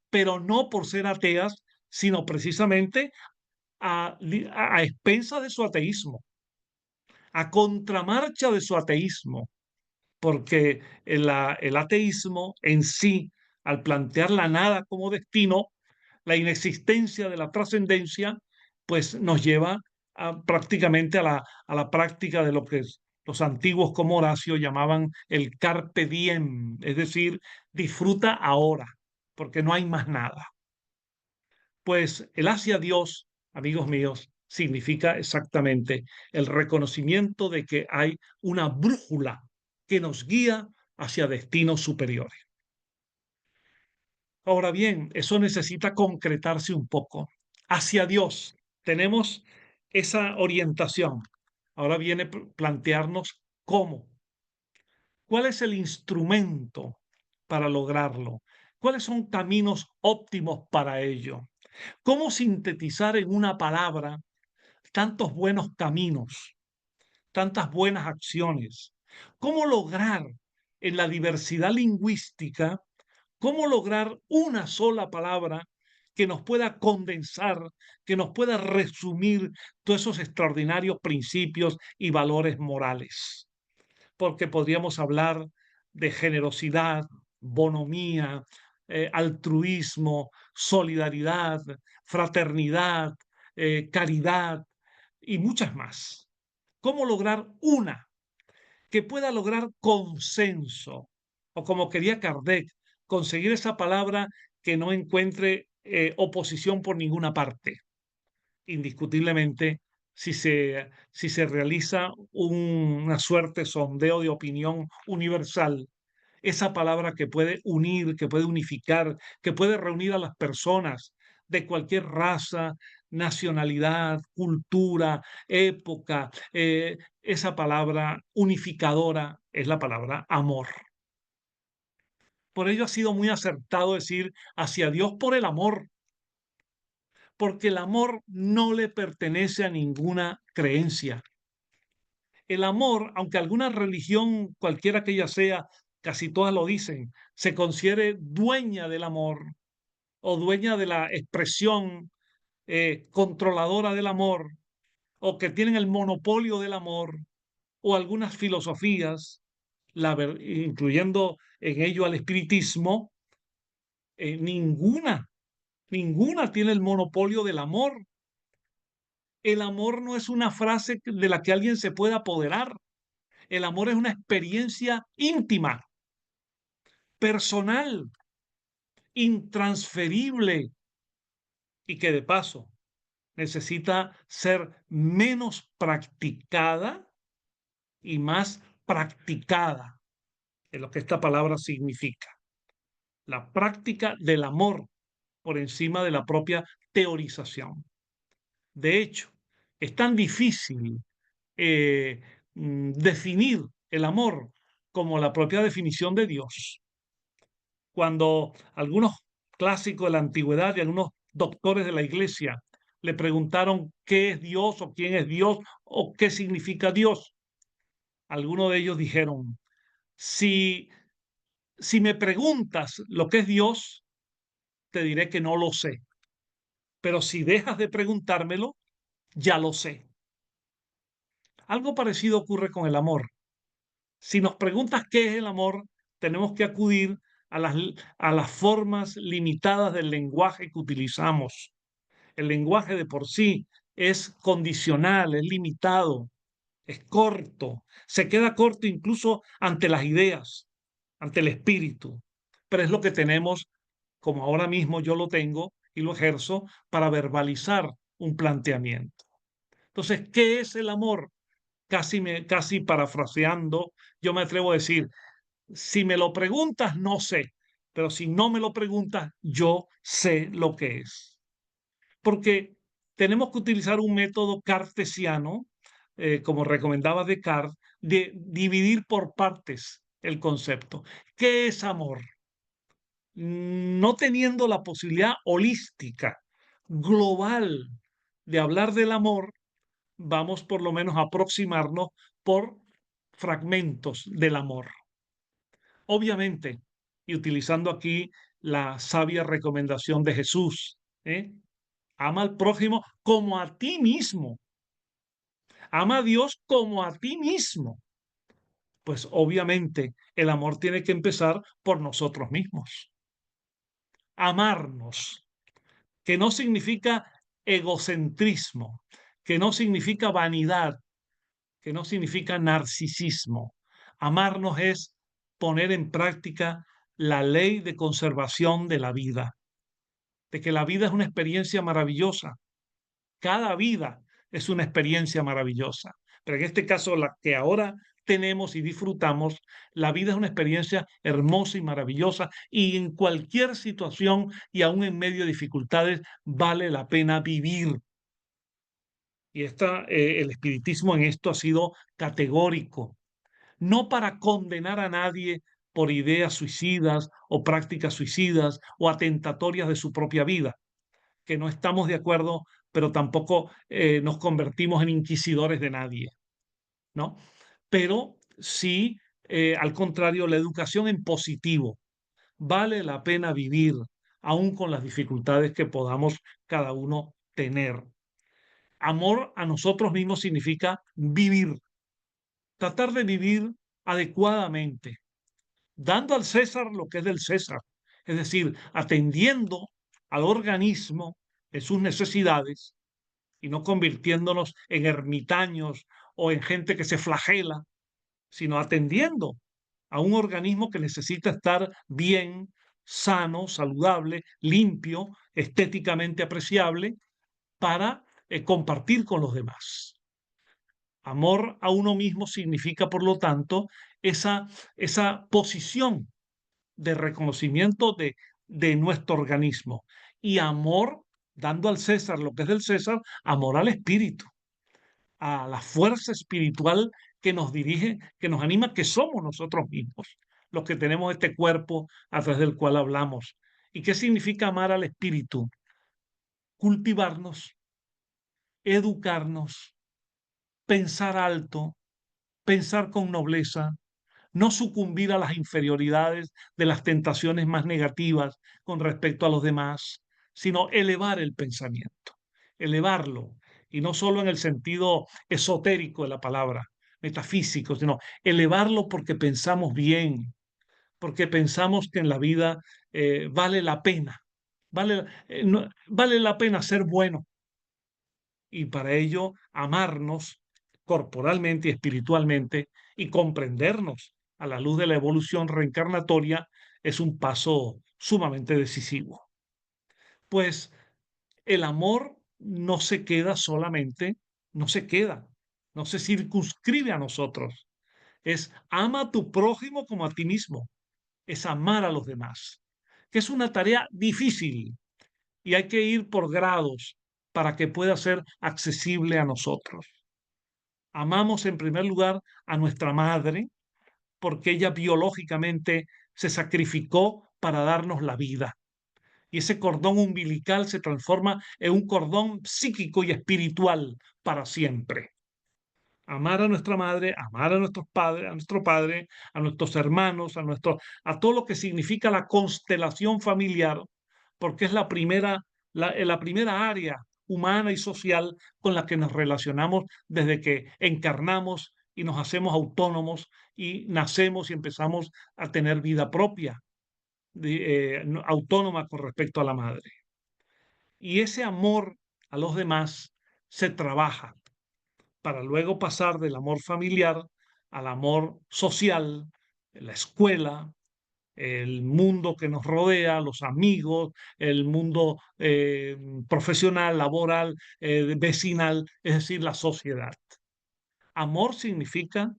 pero no por ser ateas, sino precisamente a expensas de su ateísmo, a contramarcha de su ateísmo, porque el ateísmo en sí, al plantear la nada como destino, la inexistencia de la trascendencia, pues nos lleva prácticamente a la práctica de lo que los antiguos como Horacio llamaban el carpe diem, es decir, disfruta ahora, porque no hay más nada. Pues el hacia Dios, amigos míos, significa exactamente el reconocimiento de que hay una brújula que nos guía hacia destinos superiores. Ahora bien, eso necesita concretarse un poco. Hacia Dios tenemos esa orientación. Ahora viene plantearnos cómo. ¿Cuál es el instrumento para lograrlo? ¿Cuáles son caminos óptimos para ello? ¿Cómo sintetizar en una palabra tantos buenos caminos, tantas buenas acciones? ¿Cómo lograr en la diversidad lingüística, cómo lograr una sola palabra que nos pueda condensar, que nos pueda resumir todos esos extraordinarios principios y valores morales? Porque podríamos hablar de generosidad, bonomía, altruismo, solidaridad, fraternidad, caridad y muchas más. ¿Cómo lograr una que pueda lograr consenso? O como quería Kardec, conseguir esa palabra que no encuentre oposición por ninguna parte. Indiscutiblemente, si se realiza una suerte de sondeo de opinión universal, esa palabra que puede unir, que puede unificar, que puede reunir a las personas de cualquier raza, nacionalidad, cultura, época, esa palabra unificadora es la palabra amor. Por ello ha sido muy acertado decir hacia Dios por el amor, porque el amor no le pertenece a ninguna creencia. El amor, aunque alguna religión, cualquiera que ella sea, casi todas lo dicen, se considere dueña del amor o dueña de la expresión controladora del amor, o que tienen el monopolio del amor, o algunas filosofías, incluyendo en ello al espiritismo, ninguna tiene el monopolio del amor. El amor no es una frase de la que alguien se pueda apoderar. El amor es una experiencia íntima, personal, intransferible y que de paso necesita ser menos practicada y más practicada, es lo que esta palabra significa. La práctica del amor por encima de la propia teorización. De hecho, es tan difícil definir el amor como la propia definición de Dios. Cuando algunos clásicos de la antigüedad y algunos doctores de la iglesia le preguntaron qué es Dios o quién es Dios o qué significa Dios, algunos de ellos dijeron, si me preguntas lo que es Dios, te diré que no lo sé. Pero si dejas de preguntármelo, ya lo sé. Algo parecido ocurre con el amor. Si nos preguntas qué es el amor, tenemos que acudir a las formas limitadas del lenguaje que utilizamos. El lenguaje de por sí es condicional, es limitado, es corto, se queda corto incluso ante las ideas, ante el espíritu, pero es lo que tenemos, como ahora mismo yo lo tengo y lo ejerzo, para verbalizar un planteamiento. Entonces, ¿qué es el amor? Casi parafraseando, yo me atrevo a decir, si me lo preguntas, no sé, pero si no me lo preguntas, yo sé lo que es. Porque tenemos que utilizar un método cartesiano, como recomendaba Descartes, de dividir por partes el concepto. ¿Qué es amor? No teniendo la posibilidad holística, global, de hablar del amor, vamos por lo menos a aproximarnos por fragmentos del amor. Obviamente, y utilizando aquí la sabia recomendación de Jesús, ama al prójimo como a ti mismo. Ama a Dios como a ti mismo. Pues obviamente el amor tiene que empezar por nosotros mismos. Amarnos, que no significa egocentrismo, que no significa vanidad, que no significa narcisismo. Amarnos es poner en práctica la ley de conservación de la vida, de que la vida es una experiencia maravillosa. Cada vida es una experiencia maravillosa. Pero en este caso, la que ahora tenemos y disfrutamos, la vida es una experiencia hermosa y maravillosa, y en cualquier situación y aún en medio de dificultades vale la pena vivir. Y el espiritismo en esto ha sido categórico, no para condenar a nadie por ideas suicidas o prácticas suicidas o atentatorias de su propia vida, que no estamos de acuerdo, pero tampoco nos convertimos en inquisidores de nadie, ¿no? Pero sí, al contrario, la educación en positivo. Vale la pena vivir, aún con las dificultades que podamos cada uno tener. Amor a nosotros mismos significa vivir, tratar de vivir adecuadamente, dando al César lo que es del César, es decir, atendiendo al organismo en sus necesidades y no convirtiéndonos en ermitaños o en gente que se flagela, sino atendiendo a un organismo que necesita estar bien, sano, saludable, limpio, estéticamente apreciable, para compartir con los demás. Amor a uno mismo significa, por lo tanto, esa posición de reconocimiento de nuestro organismo. Y amor, dando al César lo que es del César, amor al espíritu, a la fuerza espiritual que nos dirige, que nos anima, que somos nosotros mismos, los que tenemos este cuerpo a través del cual hablamos. ¿Y qué significa amar al espíritu? Cultivarnos, educarnos, pensar alto, pensar con nobleza, no sucumbir a las inferioridades de las tentaciones más negativas con respecto a los demás, sino elevar el pensamiento, elevarlo, y no solo en el sentido esotérico de la palabra, metafísico, sino elevarlo porque pensamos bien, porque pensamos que en la vida vale la pena, vale la pena ser bueno, y para ello amarnos corporalmente y espiritualmente y comprendernos a la luz de la evolución reencarnatoria es un paso sumamente decisivo. Pues el amor no se queda solamente, no se queda, no se circunscribe a nosotros. Es ama a tu prójimo como a ti mismo. Es amar a los demás, que es una tarea difícil y hay que ir por grados para que pueda ser accesible a nosotros. Amamos en primer lugar a nuestra madre porque ella biológicamente se sacrificó para darnos la vida. Y ese cordón umbilical se transforma en un cordón psíquico y espiritual para siempre. Amar a nuestra madre, amar a nuestros padres, a nuestro padre, a nuestros hermanos, a todo lo que significa la constelación familiar, porque es la primera área humana y social con la que nos relacionamos desde que encarnamos y nos hacemos autónomos y nacemos y empezamos a tener vida propia, autónoma con respecto a la madre. Y ese amor a los demás se trabaja para luego pasar del amor familiar al amor social, la escuela, el mundo que nos rodea, los amigos, el mundo profesional, laboral, vecinal, es decir, la sociedad. Amor significa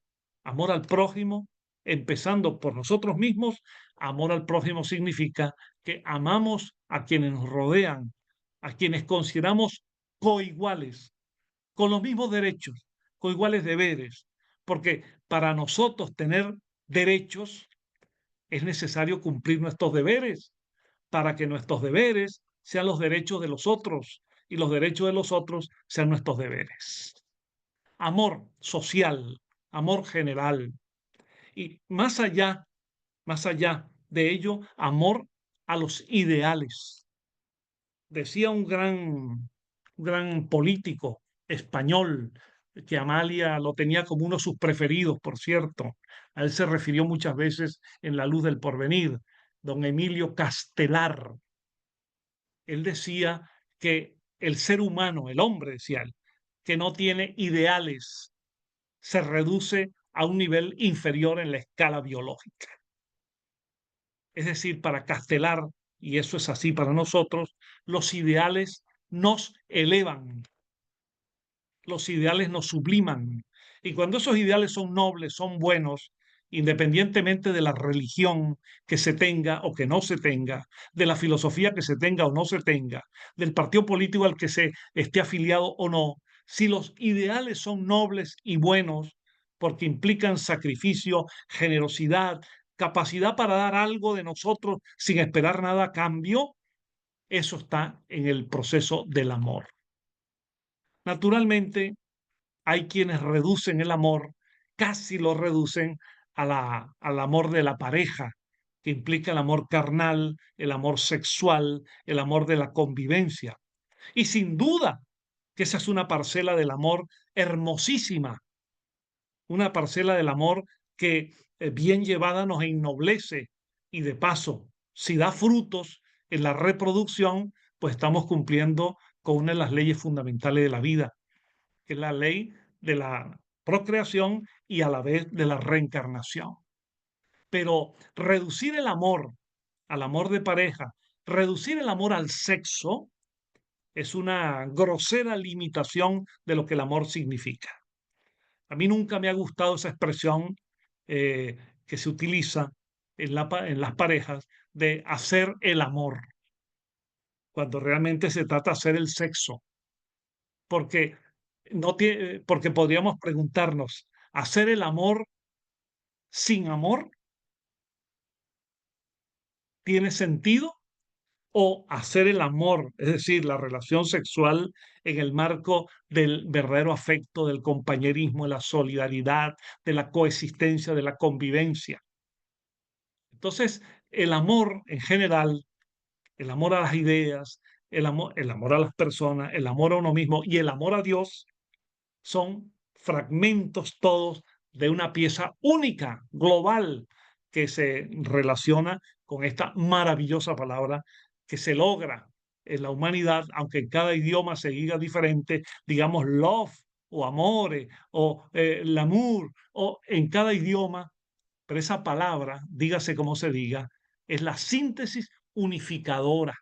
amor al prójimo, empezando por nosotros mismos. Amor al prójimo significa que amamos a quienes nos rodean, a quienes consideramos coiguales, con los mismos derechos, con iguales deberes, porque para nosotros tener derechos es necesario cumplir nuestros deberes para que nuestros deberes sean los derechos de los otros y los derechos de los otros sean nuestros deberes. Amor social amor general. Y más allá de ello, amor a los ideales. Decía un gran político español, que Amalia lo tenía como uno de sus preferidos, por cierto. A él se refirió muchas veces en La Luz del Porvenir, don Emilio Castelar. Él decía que el ser humano, el hombre, decía él, que no tiene ideales, se reduce a un nivel inferior en la escala biológica. Es decir, para Castelar, y eso es así para nosotros, los ideales nos elevan, los ideales nos subliman. Y cuando esos ideales son nobles, son buenos, independientemente de la religión que se tenga o que no se tenga, de la filosofía que se tenga o no se tenga, del partido político al que se esté afiliado o no, si los ideales son nobles y buenos, porque implican sacrificio, generosidad, capacidad para dar algo de nosotros sin esperar nada a cambio, eso está en el proceso del amor. Naturalmente, hay quienes reducen el amor, casi lo reducen al amor de la pareja, que implica el amor carnal, el amor sexual, el amor de la convivencia. Y sin duda que esa es una parcela del amor hermosísima, una parcela del amor que bien llevada nos ennoblece y de paso, si da frutos en la reproducción, pues estamos cumpliendo con una de las leyes fundamentales de la vida, que es la ley de la procreación y a la vez de la reencarnación. Pero reducir el amor al amor de pareja, reducir el amor al sexo, es una grosera limitación de lo que el amor significa. A mí nunca me ha gustado esa expresión eh, que se utiliza en las parejas de hacer el amor, cuando realmente se trata de hacer el sexo. Porque, porque podríamos preguntarnos, ¿hacer el amor sin amor tiene sentido? ¿O hacer el amor, es decir, la relación sexual en el marco del verdadero afecto, del compañerismo, de la solidaridad, de la coexistencia, de la convivencia? Entonces, el amor en general, el amor a las ideas, el amor a las personas, el amor a uno mismo y el amor a Dios son fragmentos todos de una pieza única, global, que se relaciona con esta maravillosa palabra que se logra en la humanidad, aunque en cada idioma se diga diferente, digamos love o amore o l'amour, o en cada idioma, pero esa palabra, dígase como se diga, es la síntesis unificadora.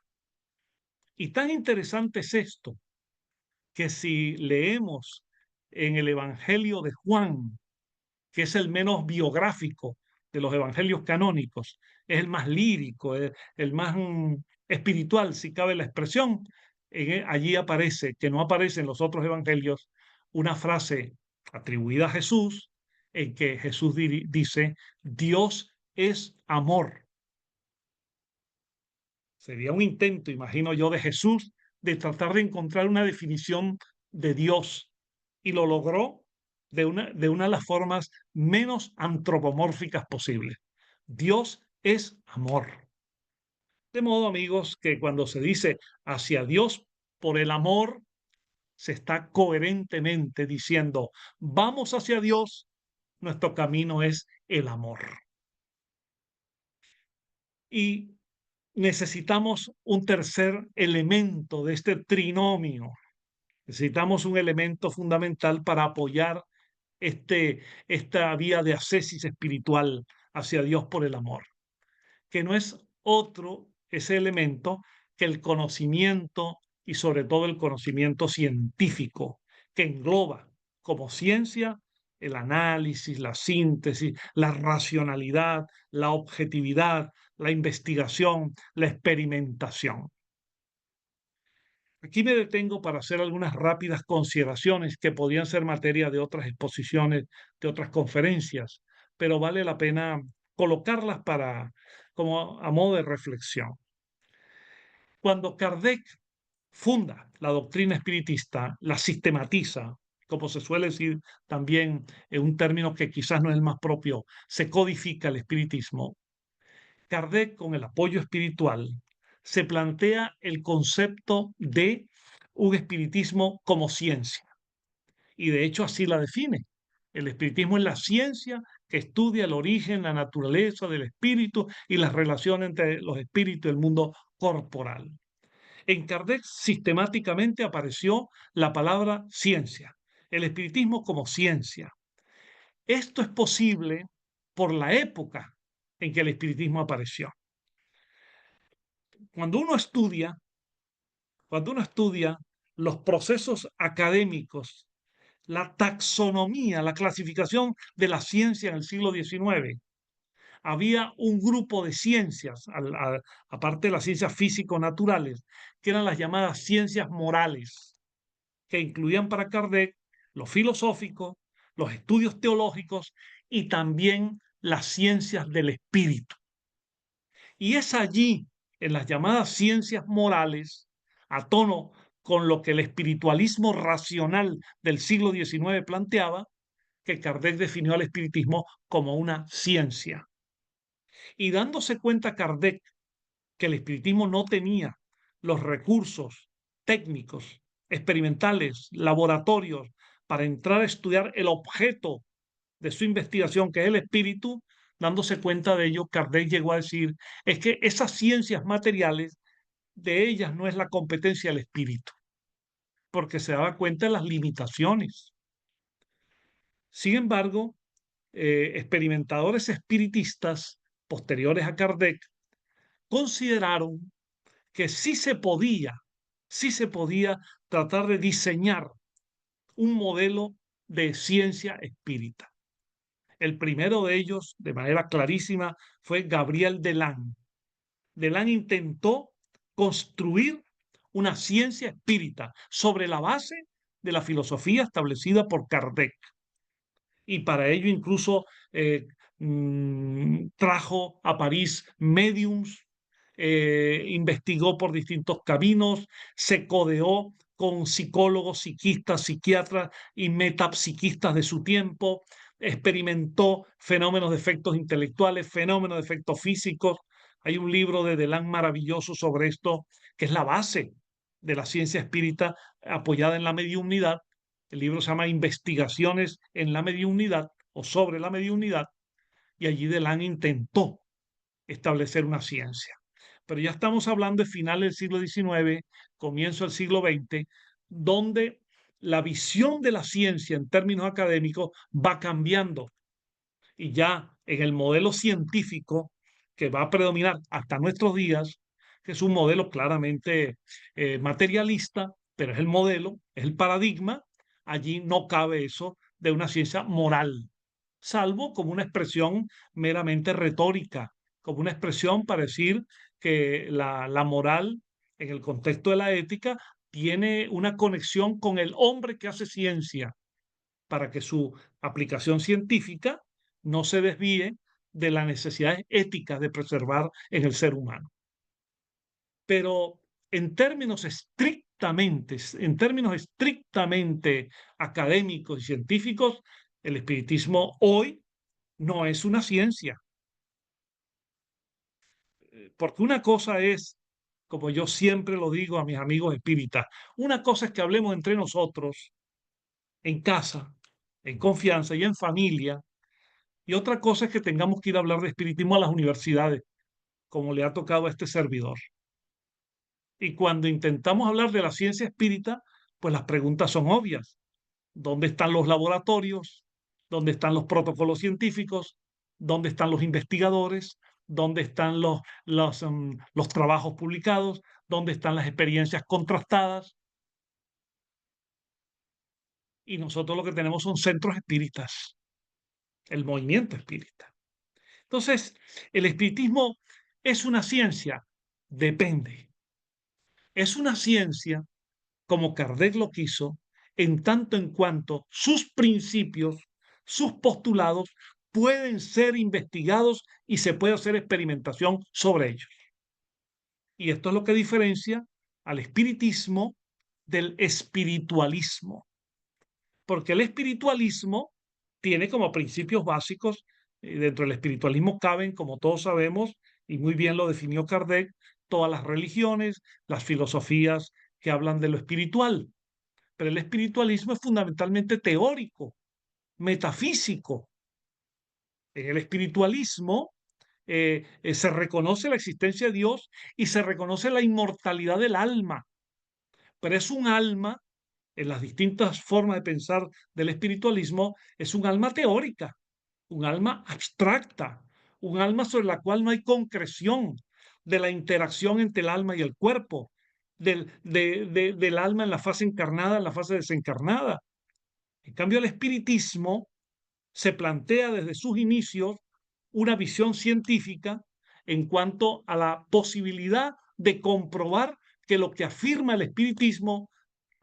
Y tan interesante es esto, que si leemos en el Evangelio de Juan, que es el menos biográfico de los evangelios canónicos, es el más lírico, el más espiritual, si cabe la expresión, allí aparece, que no aparece en los otros evangelios, una frase atribuida a Jesús, en que Jesús dice, Dios es amor. Sería un intento, imagino yo, de Jesús de tratar de encontrar una definición de Dios, y lo logró de una de las formas menos antropomórficas posibles. Dios es amor. De modo, amigos, que cuando se dice hacia Dios por el amor, se está coherentemente diciendo, vamos hacia Dios, nuestro camino es el amor. Y necesitamos un tercer elemento de este trinomio. Necesitamos un elemento fundamental para apoyar esta vía de ascesis espiritual hacia Dios por el amor, que no es otro ese elemento que el conocimiento y sobre todo el conocimiento científico, que engloba como ciencia el análisis, la síntesis, la racionalidad, la objetividad, la investigación, la experimentación. Aquí me detengo para hacer algunas rápidas consideraciones que podrían ser materia de otras exposiciones, de otras conferencias, pero vale la pena colocarlas como a modo de reflexión. Cuando Kardec funda la doctrina espiritista, la sistematiza, como se suele decir también en un término que quizás no es el más propio, se codifica el espiritismo, Kardec, con el apoyo espiritual, se plantea el concepto de un espiritismo como ciencia. Y de hecho así la define. El espiritismo es la ciencia que estudia el origen, la naturaleza del espíritu y las relaciones entre los espíritus y el mundo corporal. En Kardec sistemáticamente apareció la palabra ciencia, el espiritismo como ciencia. Esto es posible por la época en que el espiritismo apareció. Cuando uno estudia, los procesos académicos, la taxonomía, la clasificación de la ciencia en el siglo XIX, había un grupo de ciencias, aparte de las ciencias físico-naturales, que eran las llamadas ciencias morales, que incluían para Kardec lo filosófico, los estudios teológicos y también las ciencias del espíritu. Y es allí, en las llamadas ciencias morales, a tono con lo que el espiritualismo racional del siglo XIX planteaba, que Kardec definió al espiritismo como una ciencia. Y dándose cuenta Kardec que el espiritismo no tenía los recursos técnicos, experimentales, laboratorios, para entrar a estudiar el objeto de su investigación, que es el espíritu, dándose cuenta de ello, Kardec llegó a decir, es que esas ciencias materiales, de ellas no es la competencia del espíritu, porque se daba cuenta de las limitaciones. Sin embargo, experimentadores espiritistas posteriores a Kardec consideraron que sí se podía tratar de diseñar un modelo de ciencia espírita. El primero de ellos, de manera clarísima, fue Gabriel Delan. Delan intentó construir una ciencia espírita sobre la base de la filosofía establecida por Kardec. Y para ello incluso trajo a París médiums, investigó por distintos caminos, se codeó con psicólogos, psiquistas, psiquiatras y metapsiquistas de su tiempo, experimentó fenómenos de efectos intelectuales, fenómenos de efectos físicos. Hay un libro de Delan maravilloso sobre esto, que es la base de la ciencia espírita apoyada en la mediunidad. El libro se llama Investigaciones en la mediunidad o sobre la mediunidad, y allí Delan intentó establecer una ciencia. Pero ya estamos hablando de finales del siglo XIX, comienzo del siglo XX, donde la visión de la ciencia en términos académicos va cambiando. Y ya en el modelo científico que va a predominar hasta nuestros días, que es un modelo claramente materialista, pero es el modelo, es el paradigma, allí no cabe eso de una ciencia moral, salvo como una expresión meramente retórica, como una expresión para decir que la moral, en el contexto de la ética, tiene una conexión con el hombre que hace ciencia, para que su aplicación científica no se desvíe de las necesidades éticas de preservar en el ser humano. Pero en términos estrictamente académicos y científicos, el espiritismo hoy no es una ciencia. Porque una cosa es, como yo siempre lo digo a mis amigos espíritas, una cosa es que hablemos entre nosotros, en casa, en confianza y en familia, y otra cosa es que tengamos que ir a hablar de espiritismo a las universidades, como le ha tocado a este servidor. Y cuando intentamos hablar de la ciencia espírita, pues las preguntas son obvias. ¿Dónde están los laboratorios? ¿Dónde están los protocolos científicos? ¿Dónde están los investigadores? ¿Dónde están los trabajos publicados? ¿Dónde están las experiencias contrastadas? Y nosotros lo que tenemos son centros espíritas, el movimiento espírita. Entonces, ¿el espiritismo es una ciencia? Depende. Es una ciencia, como Kardec lo quiso, en tanto en cuanto sus principios, sus postulados pueden ser investigados y se puede hacer experimentación sobre ellos. Y esto es lo que diferencia al espiritismo del espiritualismo. porque el espiritualismo tiene como principios básicos, dentro del espiritualismo caben, como todos sabemos, y muy bien lo definió Kardec, todas las religiones, las filosofías que hablan de lo espiritual. Pero el espiritualismo es fundamentalmente teórico, metafísico. En el espiritualismo se reconoce la existencia de Dios y se reconoce la inmortalidad del alma, pero es un alma, en las distintas formas de pensar del espiritualismo, es un alma teórica, un alma abstracta, un alma sobre la cual no hay concreción de la interacción entre el alma y el cuerpo, del alma en la fase encarnada, en la fase desencarnada. En cambio, el espiritismo se plantea desde sus inicios una visión científica en cuanto a la posibilidad de comprobar que lo que afirma el espiritismo,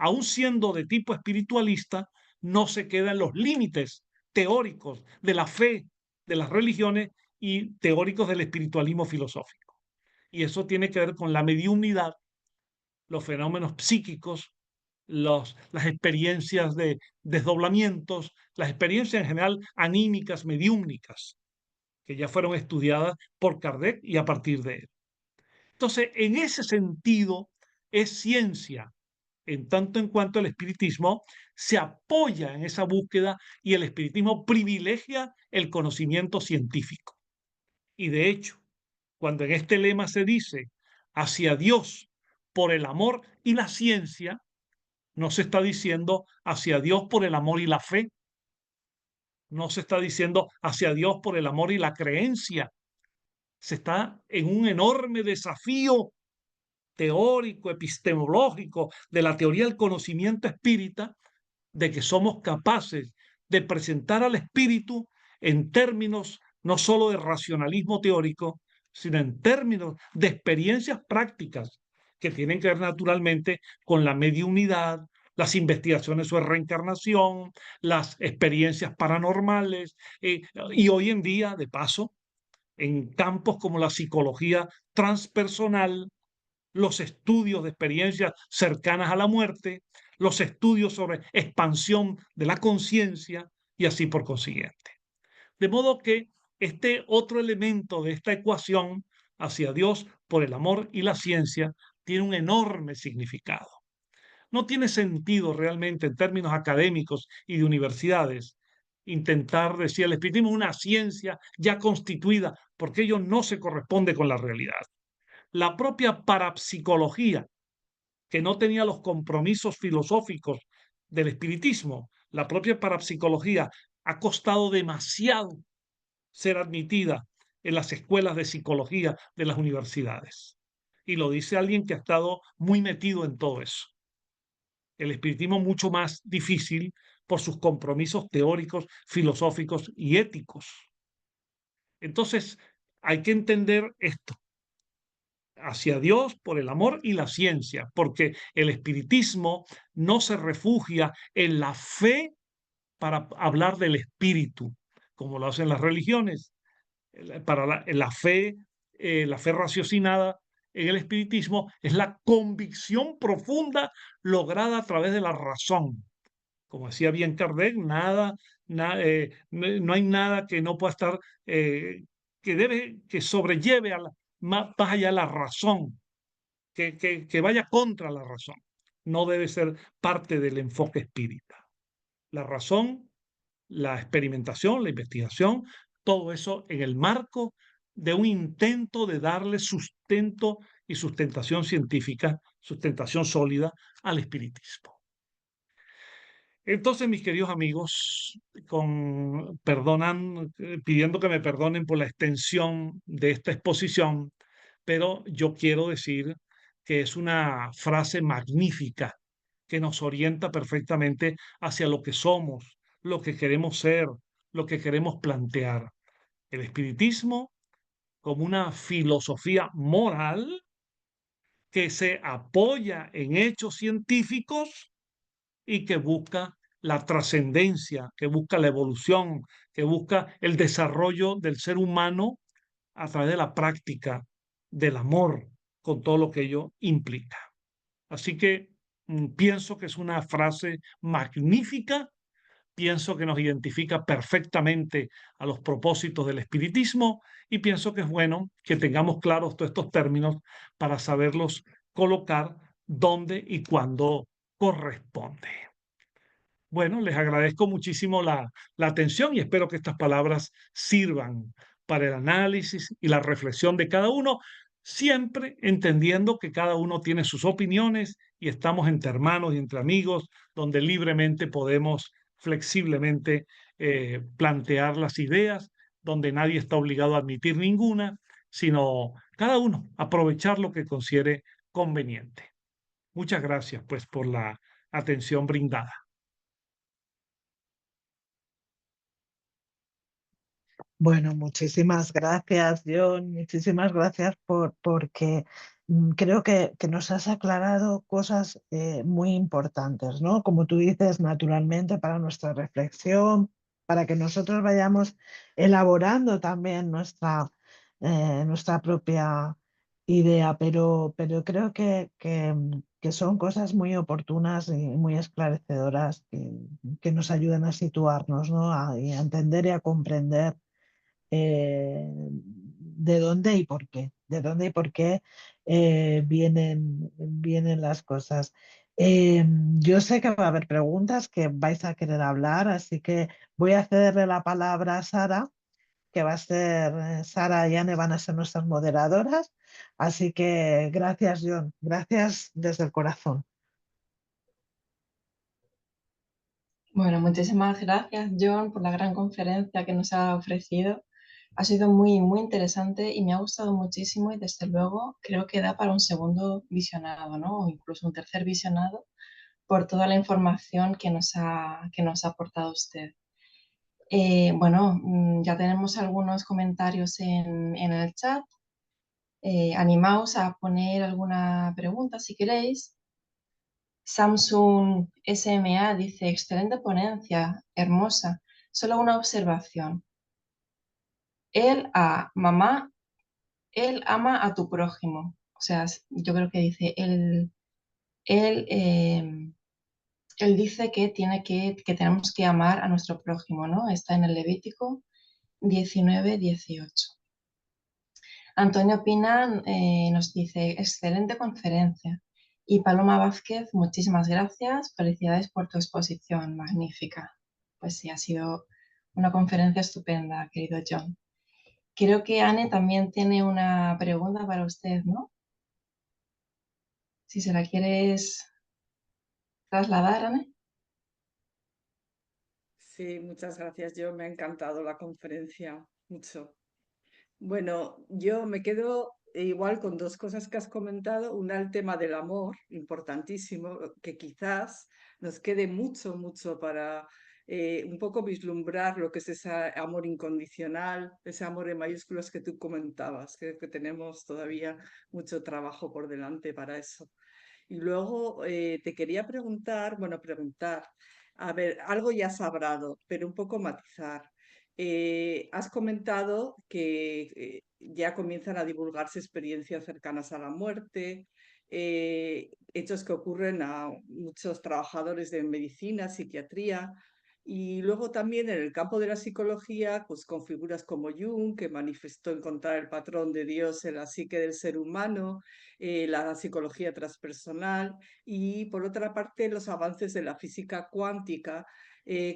aun siendo de tipo espiritualista, no se queda en los límites teóricos de la fe, de las religiones y teóricos del espiritualismo filosófico. Y eso tiene que ver con la mediunidad, los fenómenos psíquicos, las experiencias de desdoblamientos, las experiencias en general anímicas, mediúmnicas, que ya fueron estudiadas por Kardec y a partir de él. Entonces, en ese sentido, es ciencia, en tanto en cuanto el espiritismo se apoya en esa búsqueda y el espiritismo privilegia el conocimiento científico. Y de hecho, cuando en este lema se dice hacia Dios por el amor y la ciencia, no se está diciendo hacia Dios por el amor y la fe, no se está diciendo hacia Dios por el amor y la creencia. Se está en un enorme desafío teórico, epistemológico de la teoría del conocimiento espírita, de que somos capaces de presentar al espíritu en términos no solo de racionalismo teórico, sino en términos de experiencias prácticas que tienen que ver naturalmente con la mediunidad, las investigaciones sobre reencarnación, las experiencias paranormales, y hoy en día, de paso, en campos como la psicología transpersonal, los estudios de experiencias cercanas a la muerte, los estudios sobre expansión de la conciencia y así por consiguiente. De modo que este otro elemento de esta ecuación hacia Dios por el amor y la ciencia tiene un enorme significado. No tiene sentido realmente en términos académicos y de universidades intentar decir el espiritismo es una ciencia ya constituida, porque ello no se corresponde con la realidad. La propia parapsicología, que no tenía los compromisos filosóficos del espiritismo, la propia parapsicología ha costado demasiado ser admitida en las escuelas de psicología de las universidades. Y lo dice alguien que ha estado muy metido en todo eso. El espiritismo mucho más difícil por sus compromisos teóricos, filosóficos y éticos. Entonces, hay que entender esto, hacia Dios por el amor y la ciencia, porque el espiritismo no se refugia en la fe para hablar del espíritu, como lo hacen las religiones. Para la fe raciocinada en el espiritismo es la convicción profunda lograda a través de la razón. Como decía bien Kardec, no hay nada que no pueda estar, que sobrelleve más allá de la razón, que vaya contra la razón. No debe ser parte del enfoque espírita. La razón, la experimentación, la investigación, todo eso en el marco de un intento de darle sustento y sustentación científica, sustentación sólida al espiritismo. Entonces, mis queridos amigos, pidiendo que me perdonen por la extensión de esta exposición, pero yo quiero decir que es una frase magnífica que nos orienta perfectamente hacia lo que somos, lo que queremos ser, lo que queremos plantear. El espiritismo como una filosofía moral que se apoya en hechos científicos y que busca la trascendencia, que busca la evolución, que busca el desarrollo del ser humano a través de la práctica del amor, con todo lo que ello implica. Así que pienso que es una frase magnífica pienso que nos identifica perfectamente a los propósitos del espiritismo y pienso que es bueno que tengamos claros todos estos términos para saberlos colocar donde y cuando corresponde. Bueno, les agradezco muchísimo la atención y espero que estas palabras sirvan para el análisis y la reflexión de cada uno, siempre entendiendo que cada uno tiene sus opiniones y estamos entre hermanos y entre amigos, donde libremente podemos flexiblemente plantear las ideas, donde nadie está obligado a admitir ninguna, sino cada uno aprovechar lo que considere conveniente. Muchas gracias, pues, por la atención brindada. Bueno, muchísimas gracias, John. Muchísimas gracias porque creo que nos has aclarado cosas muy importantes, ¿no? Como tú dices, naturalmente para nuestra reflexión, para que nosotros vayamos elaborando también nuestra propia idea, pero creo que son cosas muy oportunas y muy esclarecedoras que nos ayudan a situarnos, ¿no? Y a entender y a comprender de dónde y por qué, de dónde y por qué vienen las cosas. Yo sé que va a haber preguntas que vais a querer hablar, así que voy a cederle la palabra a Sara, que va a ser, Sara y Anne van a ser nuestras moderadoras. Así que gracias, John, gracias desde el corazón. Bueno, muchísimas gracias, John, por la gran conferencia que nos ha ofrecido. Ha sido muy, muy interesante y me ha gustado muchísimo y desde luego creo que da para un segundo visionado, ¿no? O incluso un tercer visionado por toda la información que nos ha aportado usted. Bueno, ya tenemos algunos comentarios en el chat. Animaos a poner alguna pregunta si queréis. Samsung SMA dice, excelente ponencia, hermosa. Solo una observación. Mamá, él ama a tu prójimo. O sea, yo creo que dice, él, él dice que tenemos que amar a nuestro prójimo, ¿no? Está en el Levítico 19:18. Antonio Pina nos dice, excelente conferencia. Y Paloma Vázquez, muchísimas gracias. Felicidades por tu exposición, magnífica. Pues sí, ha sido una conferencia estupenda, querido John. Creo que Anne también tiene una pregunta para usted, ¿no? Si se la quieres trasladar, Anne. Sí, muchas gracias. Yo me ha encantado la conferencia, mucho. Bueno, yo me quedo igual con dos cosas que has comentado. Una, el tema del amor, importantísimo, que quizás nos quede mucho, mucho para un poco vislumbrar lo que es ese amor incondicional, ese amor en mayúsculas que tú comentabas. Creo que tenemos todavía mucho trabajo por delante para eso. Y luego te quería preguntar, a ver, algo ya has hablado, pero un poco matizar. Has comentado que ya comienzan a divulgarse experiencias cercanas a la muerte, hechos que ocurren a muchos trabajadores de medicina, psiquiatría, y luego también en el campo de la psicología, pues con figuras como Jung, que manifestó encontrar el patrón de Dios en la psique del ser humano, la psicología transpersonal y por otra parte los avances de la física cuántica.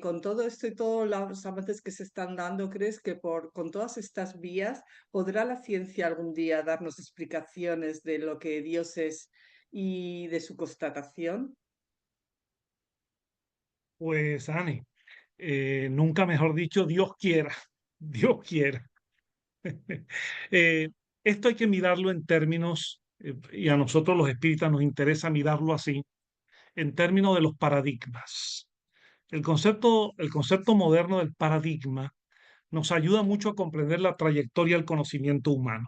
Con todo esto y todos los avances que se están dando, ¿crees que con todas estas vías podrá la ciencia algún día darnos explicaciones de lo que Dios es y de su constatación? Pues, Annie, nunca mejor dicho, Dios quiera, Dios quiera. Eh, Esto hay que mirarlo en términos, y a nosotros los espíritas nos interesa mirarlo así, en términos de los paradigmas. El concepto moderno del paradigma nos ayuda mucho a comprender la trayectoria del conocimiento humano.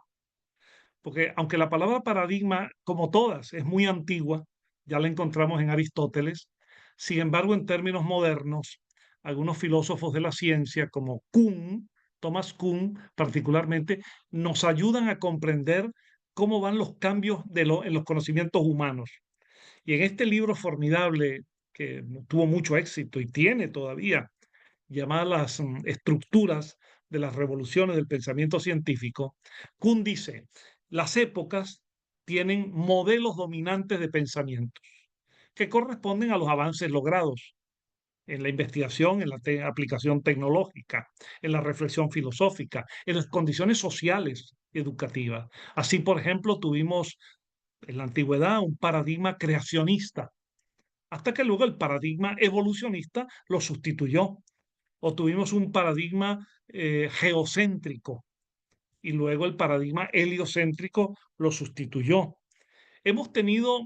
Porque aunque la palabra paradigma, como todas, es muy antigua, ya la encontramos en Aristóteles, sin embargo, en términos modernos, algunos filósofos de la ciencia, como Kuhn, Thomas Kuhn particularmente, nos ayudan a comprender cómo van los cambios en los conocimientos humanos. Y en este libro formidable, que tuvo mucho éxito y tiene todavía llamadas las estructuras de las revoluciones del pensamiento científico, Kuhn dice, las épocas tienen modelos dominantes de pensamientos que corresponden a los avances logrados en la investigación, en la aplicación tecnológica, en la reflexión filosófica, en las condiciones sociales educativas. Así, por ejemplo, tuvimos en la antigüedad un paradigma creacionista, hasta que luego el paradigma evolucionista lo sustituyó. O tuvimos un paradigma geocéntrico y luego el paradigma heliocéntrico lo sustituyó. Hemos tenido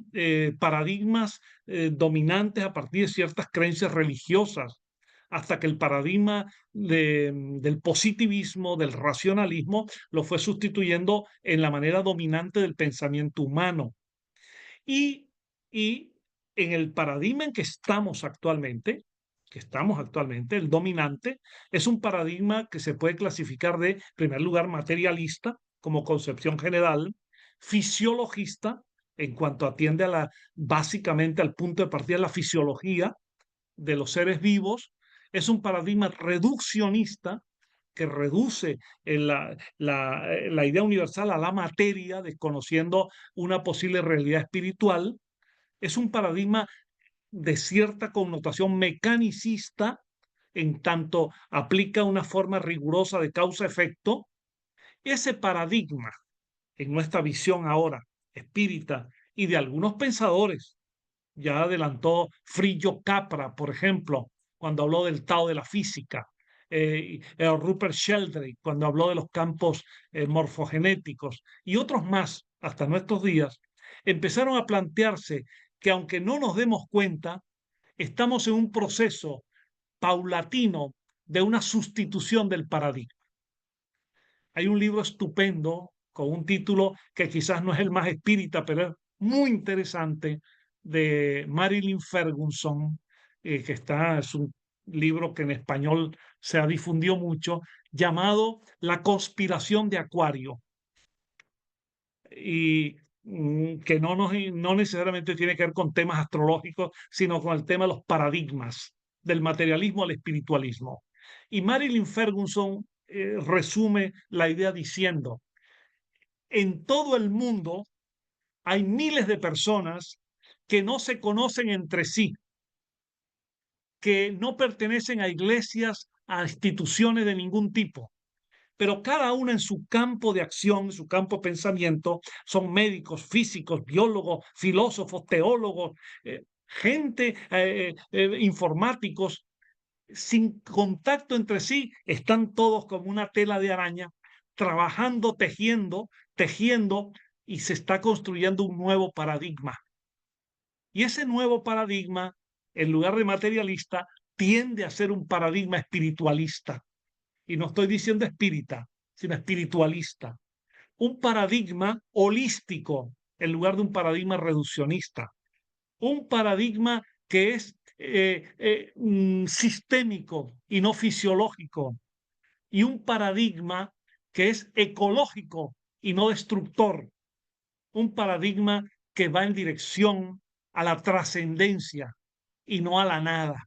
paradigmas dominantes a partir de ciertas creencias religiosas, hasta que el paradigma del positivismo, del racionalismo, lo fue sustituyendo en la manera dominante del pensamiento humano. Y en el paradigma en que estamos actualmente, el dominante, es un paradigma que se puede clasificar de, en primer lugar, materialista como concepción general, fisiologista, en cuanto atiende básicamente al punto de partida de la fisiología de los seres vivos, es un paradigma reduccionista que reduce la idea universal a la materia, desconociendo una posible realidad espiritual. Es un paradigma de cierta connotación mecanicista, en tanto aplica una forma rigurosa de causa-efecto. Ese paradigma, en nuestra visión ahora espírita y de algunos pensadores, ya adelantó Frillo Capra, por ejemplo, cuando habló del Tao de la física, Rupert Sheldrake, cuando habló de los campos morfogenéticos, y otros más, hasta nuestros días, empezaron a plantearse que aunque no nos demos cuenta, estamos en un proceso paulatino de una sustitución del paradigma. Hay un libro estupendo con un título que quizás no es el más espírita, pero es muy interesante, de Marilyn Ferguson, es un libro que en español se ha difundido mucho, llamado La conspiración de Acuario. Y que no necesariamente tiene que ver con temas astrológicos, sino con el tema de los paradigmas, del materialismo al espiritualismo. Y Marilyn Ferguson resume la idea diciendo, en todo el mundo hay miles de personas que no se conocen entre sí, que no pertenecen a iglesias, a instituciones de ningún tipo, pero cada una en su campo de acción, en su campo de pensamiento, son médicos, físicos, biólogos, filósofos, teólogos, informáticos, sin contacto entre sí, están todos como una tela de araña, trabajando, tejiendo, y se está construyendo un nuevo paradigma. Y ese nuevo paradigma, en lugar de materialista, tiende a ser un paradigma espiritualista. Y no estoy diciendo espírita, sino espiritualista. Un paradigma holístico en lugar de un paradigma reduccionista. Un paradigma que es sistémico y no fisiológico. Y un paradigma que es ecológico y no destructor. Un paradigma que va en dirección a la trascendencia y no a la nada.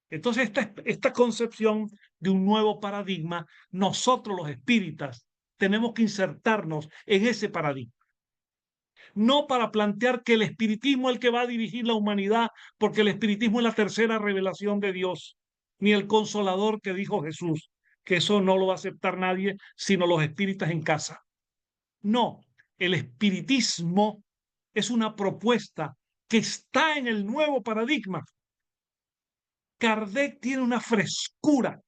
Entonces, esta concepción de un nuevo paradigma, nosotros los espíritas tenemos que insertarnos en ese paradigma. No para plantear que el espiritismo es el que va a dirigir la humanidad, porque el espiritismo es la tercera revelación de Dios, ni el consolador que dijo Jesús, que eso no lo va a aceptar nadie, sino los espíritas en casa. No, el espiritismo es una propuesta que está en el nuevo paradigma. Kardec tiene una frescura,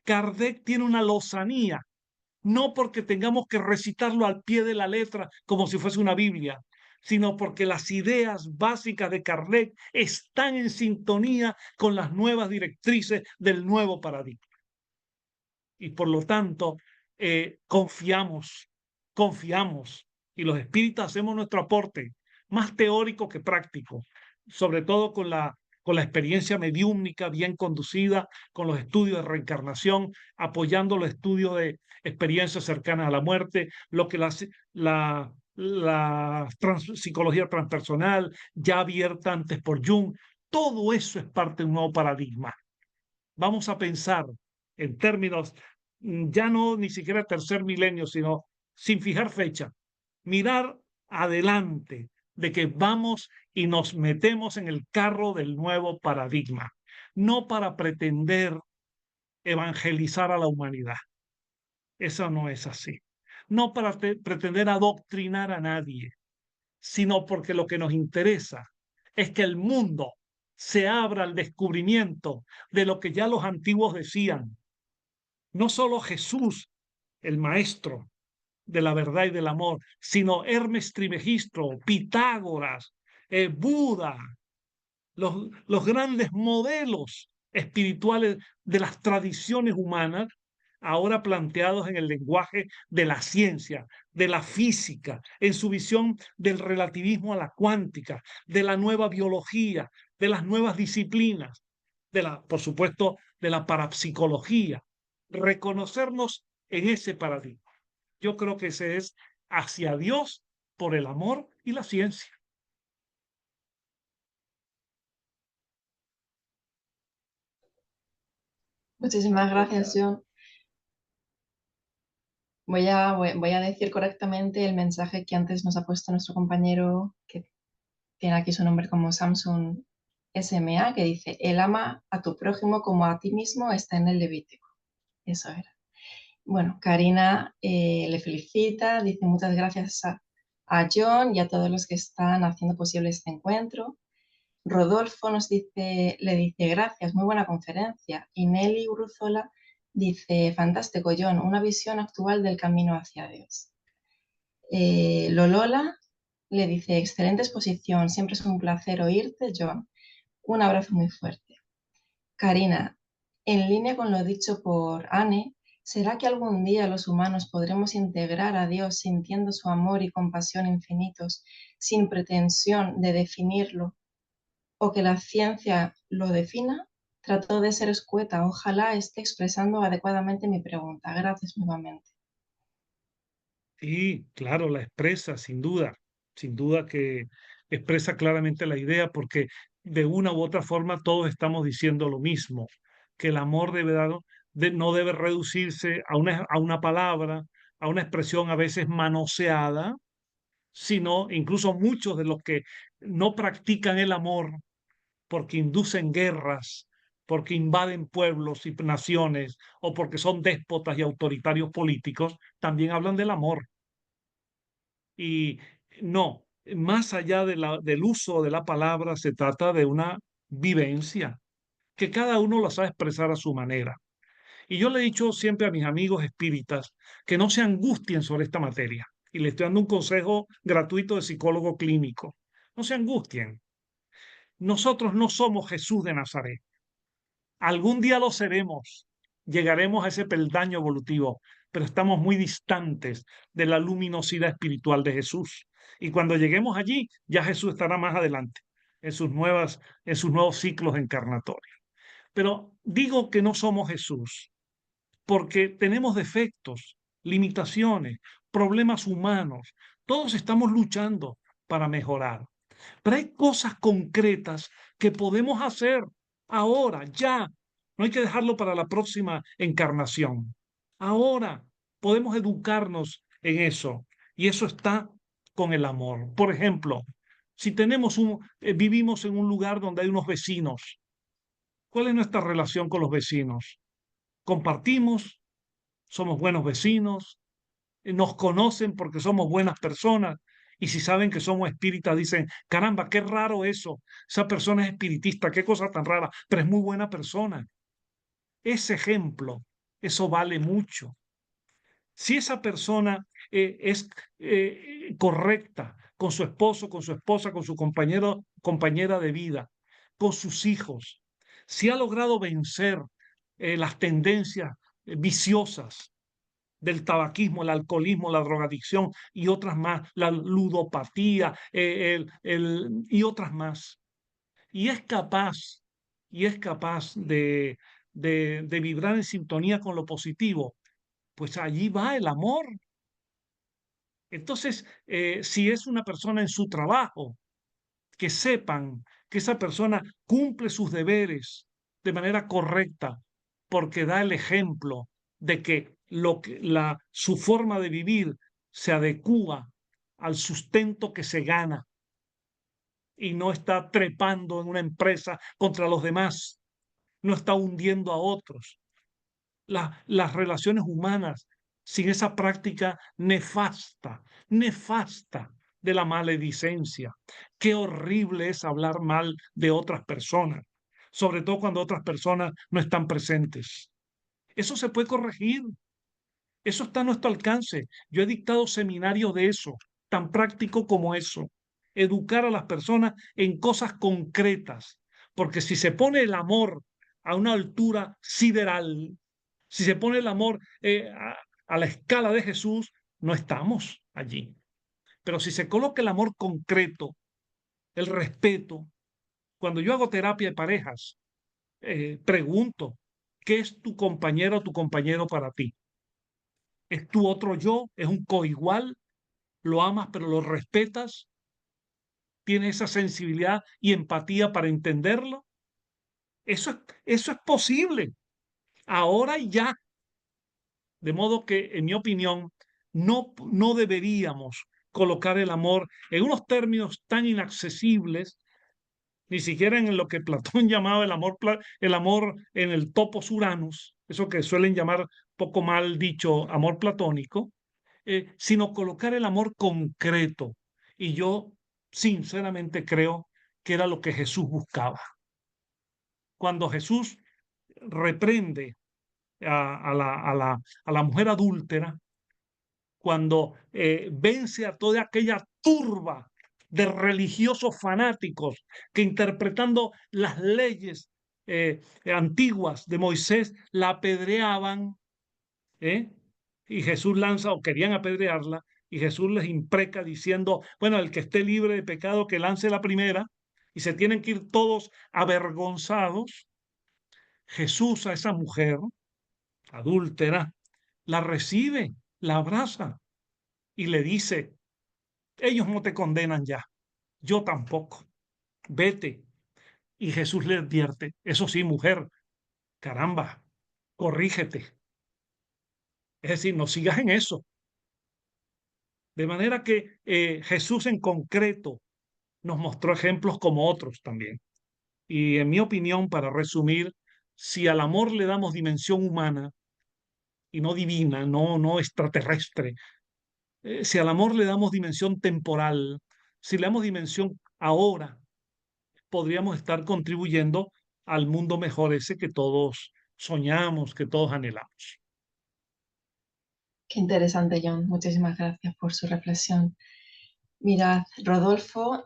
Kardec tiene una lozanía, no porque tengamos que recitarlo al pie de la letra como si fuese una Biblia, sino porque las ideas básicas de Kardec están en sintonía con las nuevas directrices del nuevo paradigma. Y por lo tanto, confiamos, y los espíritas hacemos nuestro aporte, más teórico que práctico, sobre todo con la experiencia mediúmnica bien conducida, con los estudios de reencarnación, apoyando los estudios de experiencias cercanas a la muerte, lo que la psicología transpersonal, ya abierta antes por Jung, todo eso es parte de un nuevo paradigma. Vamos a pensar en términos ya no ni siquiera tercer milenio, sino sin fijar fecha. Mirar adelante de que vamos y nos metemos en el carro del nuevo paradigma, no para pretender evangelizar a la humanidad. Eso no es así. No para pretender adoctrinar a nadie, sino porque lo que nos interesa es que el mundo se abra al descubrimiento de lo que ya los antiguos decían. No solo Jesús, el maestro de la verdad y del amor, sino Hermes Trismegisto, Pitágoras, Buda, los grandes modelos espirituales de las tradiciones humanas, ahora planteados en el lenguaje de la ciencia, de la física, en su visión del relativismo a la cuántica, de la nueva biología, de las nuevas disciplinas, por supuesto, de la parapsicología. Reconocernos en ese paradigma. Yo creo que ese es hacia Dios por el amor y la ciencia. Muchísimas gracias, John. Voy a decir correctamente el mensaje que antes nos ha puesto nuestro compañero, que tiene aquí su nombre como Samsung SMA, que dice: el ama a tu prójimo como a ti mismo está en el Levítico. Eso era. Bueno, Karina le felicita, dice muchas gracias a John y a todos los que están haciendo posible este encuentro. Rodolfo le dice gracias, muy buena conferencia. Y Nelly Urruzola dice: fantástico, John, una visión actual del camino hacia Dios. Lolola le dice: excelente exposición, siempre es un placer oírte, John. Un abrazo muy fuerte. Karina, en línea con lo dicho por Anne, ¿será que algún día los humanos podremos integrar a Dios sintiendo su amor y compasión infinitos, sin pretensión de definirlo o que la ciencia lo defina? Trato de ser escueta, ojalá esté expresando adecuadamente mi pregunta. Gracias nuevamente. Sí, claro, la expresa, sin duda que expresa claramente la idea, porque de una u otra forma todos estamos diciendo lo mismo, que el amor no debe reducirse a una palabra, a una expresión a veces manoseada, sino incluso muchos de los que no practican el amor porque inducen guerras, porque invaden pueblos y naciones, o porque son déspotas y autoritarios políticos, también hablan del amor. Y no, más allá del uso de la palabra, se trata de una vivencia, que cada uno la sabe expresar a su manera. Y yo le he dicho siempre a mis amigos espíritas que no se angustien sobre esta materia. Y le estoy dando un consejo gratuito de psicólogo clínico. No se angustien. Nosotros no somos Jesús de Nazaret. Algún día lo seremos, llegaremos a ese peldaño evolutivo, pero estamos muy distantes de la luminosidad espiritual de Jesús. Y cuando lleguemos allí, ya Jesús estará más adelante en sus nuevos ciclos encarnatorios. Pero digo que no somos Jesús porque tenemos defectos, limitaciones, problemas humanos. Todos estamos luchando para mejorar. Pero hay cosas concretas que podemos hacer ahora, ya. No hay que dejarlo para la próxima encarnación. Ahora podemos educarnos en eso. Y eso está con el amor. Por ejemplo, si vivimos en un lugar donde hay unos vecinos, ¿cuál es nuestra relación con los vecinos? Compartimos, somos buenos vecinos, nos conocen porque somos buenas personas. Y si saben que somos espíritas, dicen: caramba, qué raro eso. Esa persona es espiritista, qué cosa tan rara, pero es muy buena persona. Ese ejemplo, eso vale mucho. Si esa persona es correcta con su esposo, con su esposa, con su compañera de vida, con sus hijos, si ha logrado vencer las tendencias viciosas del tabaquismo, el alcoholismo, la drogadicción y otras más, la ludopatía y otras más. Y es capaz de vibrar en sintonía con lo positivo, pues allí va el amor. Entonces, si es una persona en su trabajo, que sepan que esa persona cumple sus deberes de manera correcta, porque da el ejemplo de que, su forma de vivir se adecúa al sustento que se gana y no está trepando en una empresa contra los demás, no está hundiendo a otros. Las relaciones humanas sin esa práctica nefasta de la maledicencia. Qué horrible es hablar mal de otras personas, sobre todo cuando otras personas no están presentes. Eso se puede corregir. Eso está a nuestro alcance. Yo he dictado seminarios de eso, tan práctico como eso. Educar a las personas en cosas concretas. Porque si se pone el amor a una altura sideral, si se pone el amor a la escala de Jesús, no estamos allí. Pero si se coloca el amor concreto, el respeto, cuando yo hago terapia de parejas, pregunto, ¿qué es tu compañero o tu compañero para ti? ¿Es tu otro yo? ¿Es un coigual? ¿Lo amas pero lo respetas? ¿Tienes esa sensibilidad y empatía para entenderlo? Eso es posible, ahora y ya. De modo que, en mi opinión, no deberíamos colocar el amor en unos términos tan inaccesibles, ni siquiera en lo que Platón llamaba el amor en el topos Uranus, eso que suelen llamar poco mal dicho amor platónico, sino colocar el amor concreto. Y yo sinceramente creo que era lo que Jesús buscaba. Cuando Jesús reprende a la mujer adúltera, cuando vence a toda aquella turba de religiosos fanáticos que, interpretando las leyes antiguas de Moisés, la apedreaban, ¿eh? Y Jesús lanza, o querían apedrearla, y Jesús les impreca diciendo, bueno, el que esté libre de pecado que lance la primera, y se tienen que ir todos avergonzados. Jesús a esa mujer adúltera la recibe, la abraza y le dice, ellos no te condenan ya, yo tampoco, vete. Y Jesús le advierte, eso sí, mujer, caramba, corrígete. Es decir, no sigas en eso. De manera que Jesús en concreto nos mostró ejemplos como otros también. Y en mi opinión, para resumir, si al amor le damos dimensión humana y no divina, no extraterrestre, si al amor le damos dimensión temporal, si le damos dimensión ahora, podríamos estar contribuyendo al mundo mejor ese que todos soñamos, que todos anhelamos. Qué interesante, John. Muchísimas gracias por su reflexión. Mirad, Rodolfo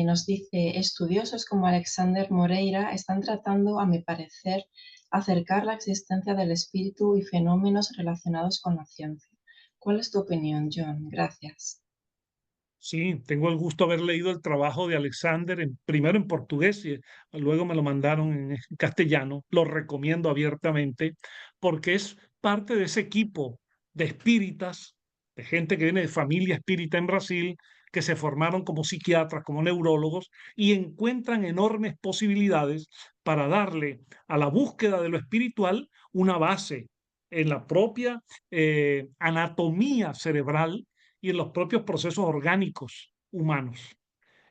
nos dice, estudiosos como Alexander Moreira están tratando, a mi parecer, acercar la existencia del espíritu y fenómenos relacionados con la ciencia. ¿Cuál es tu opinión, John? Gracias. Sí, tengo el gusto de haber leído el trabajo de Alexander, primero en portugués y luego me lo mandaron en castellano. Lo recomiendo abiertamente porque es parte de ese equipo de espíritas, de gente que viene de familia espírita en Brasil, que se formaron como psiquiatras, como neurólogos y encuentran enormes posibilidades para darle a la búsqueda de lo espiritual una base en la propia anatomía cerebral y en los propios procesos orgánicos humanos,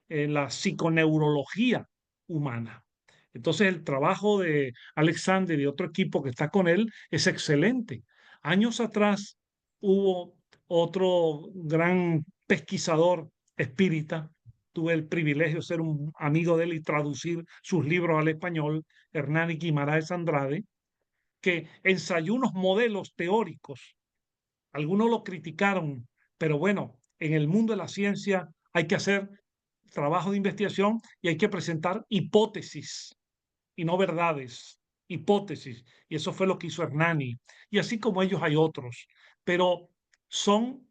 en la psiconeurología humana. Entonces el trabajo de Alexander y otro equipo que está con él es excelente. Años atrás hubo otro gran pesquisador espírita, tuve el privilegio de ser un amigo de él y traducir sus libros al español, Hernán Guimaraes Andrade, que ensayó unos modelos teóricos. Algunos lo criticaron, pero bueno, en el mundo de la ciencia hay que hacer trabajo de investigación y hay que presentar hipótesis y no verdades, hipótesis. Y eso fue lo que hizo Hernani. Y así como ellos hay otros, pero son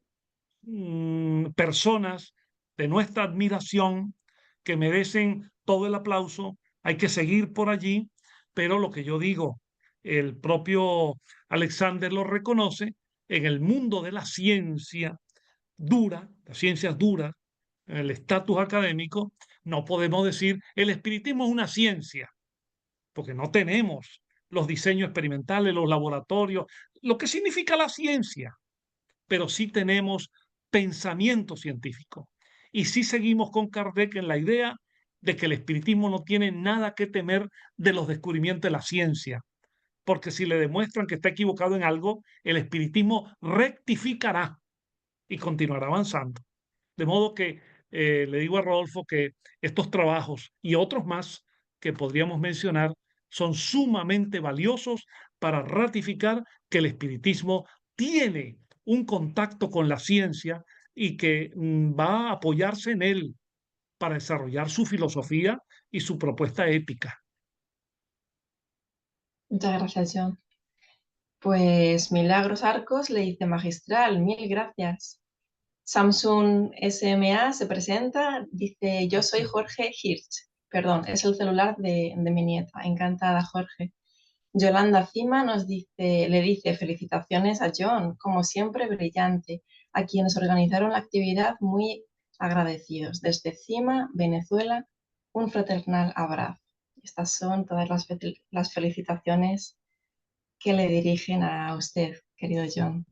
personas de nuestra admiración que merecen todo el aplauso. Hay que seguir por allí, pero lo que yo digo, el propio Alexander lo reconoce, en el mundo de la ciencia dura, las ciencias duras, en el estatus académico, no podemos decir el espiritismo es una ciencia, porque no tenemos los diseños experimentales, los laboratorios, lo que significa la ciencia, pero sí tenemos pensamiento científico. Y sí seguimos con Kardec en la idea de que el espiritismo no tiene nada que temer de los descubrimientos de la ciencia, porque si le demuestran que está equivocado en algo, el espiritismo rectificará y continuará avanzando. De modo que le digo a Rodolfo que estos trabajos y otros más que podríamos mencionar son sumamente valiosos para ratificar que el espiritismo tiene un contacto con la ciencia y que va a apoyarse en él para desarrollar su filosofía y su propuesta ética. Muchas gracias, John. Pues Milagros Arcos le dice magistral, mil gracias. Samsung SMA se presenta, dice yo soy Jorge Hirsch. Perdón, es el celular de mi nieta. Encantada, Jorge. Yolanda Cima le dice felicitaciones a John, como siempre brillante, a quienes organizaron la actividad muy agradecidos. Desde Cima, Venezuela, un fraternal abrazo. Estas son todas las felicitaciones que le dirigen a usted, querido John.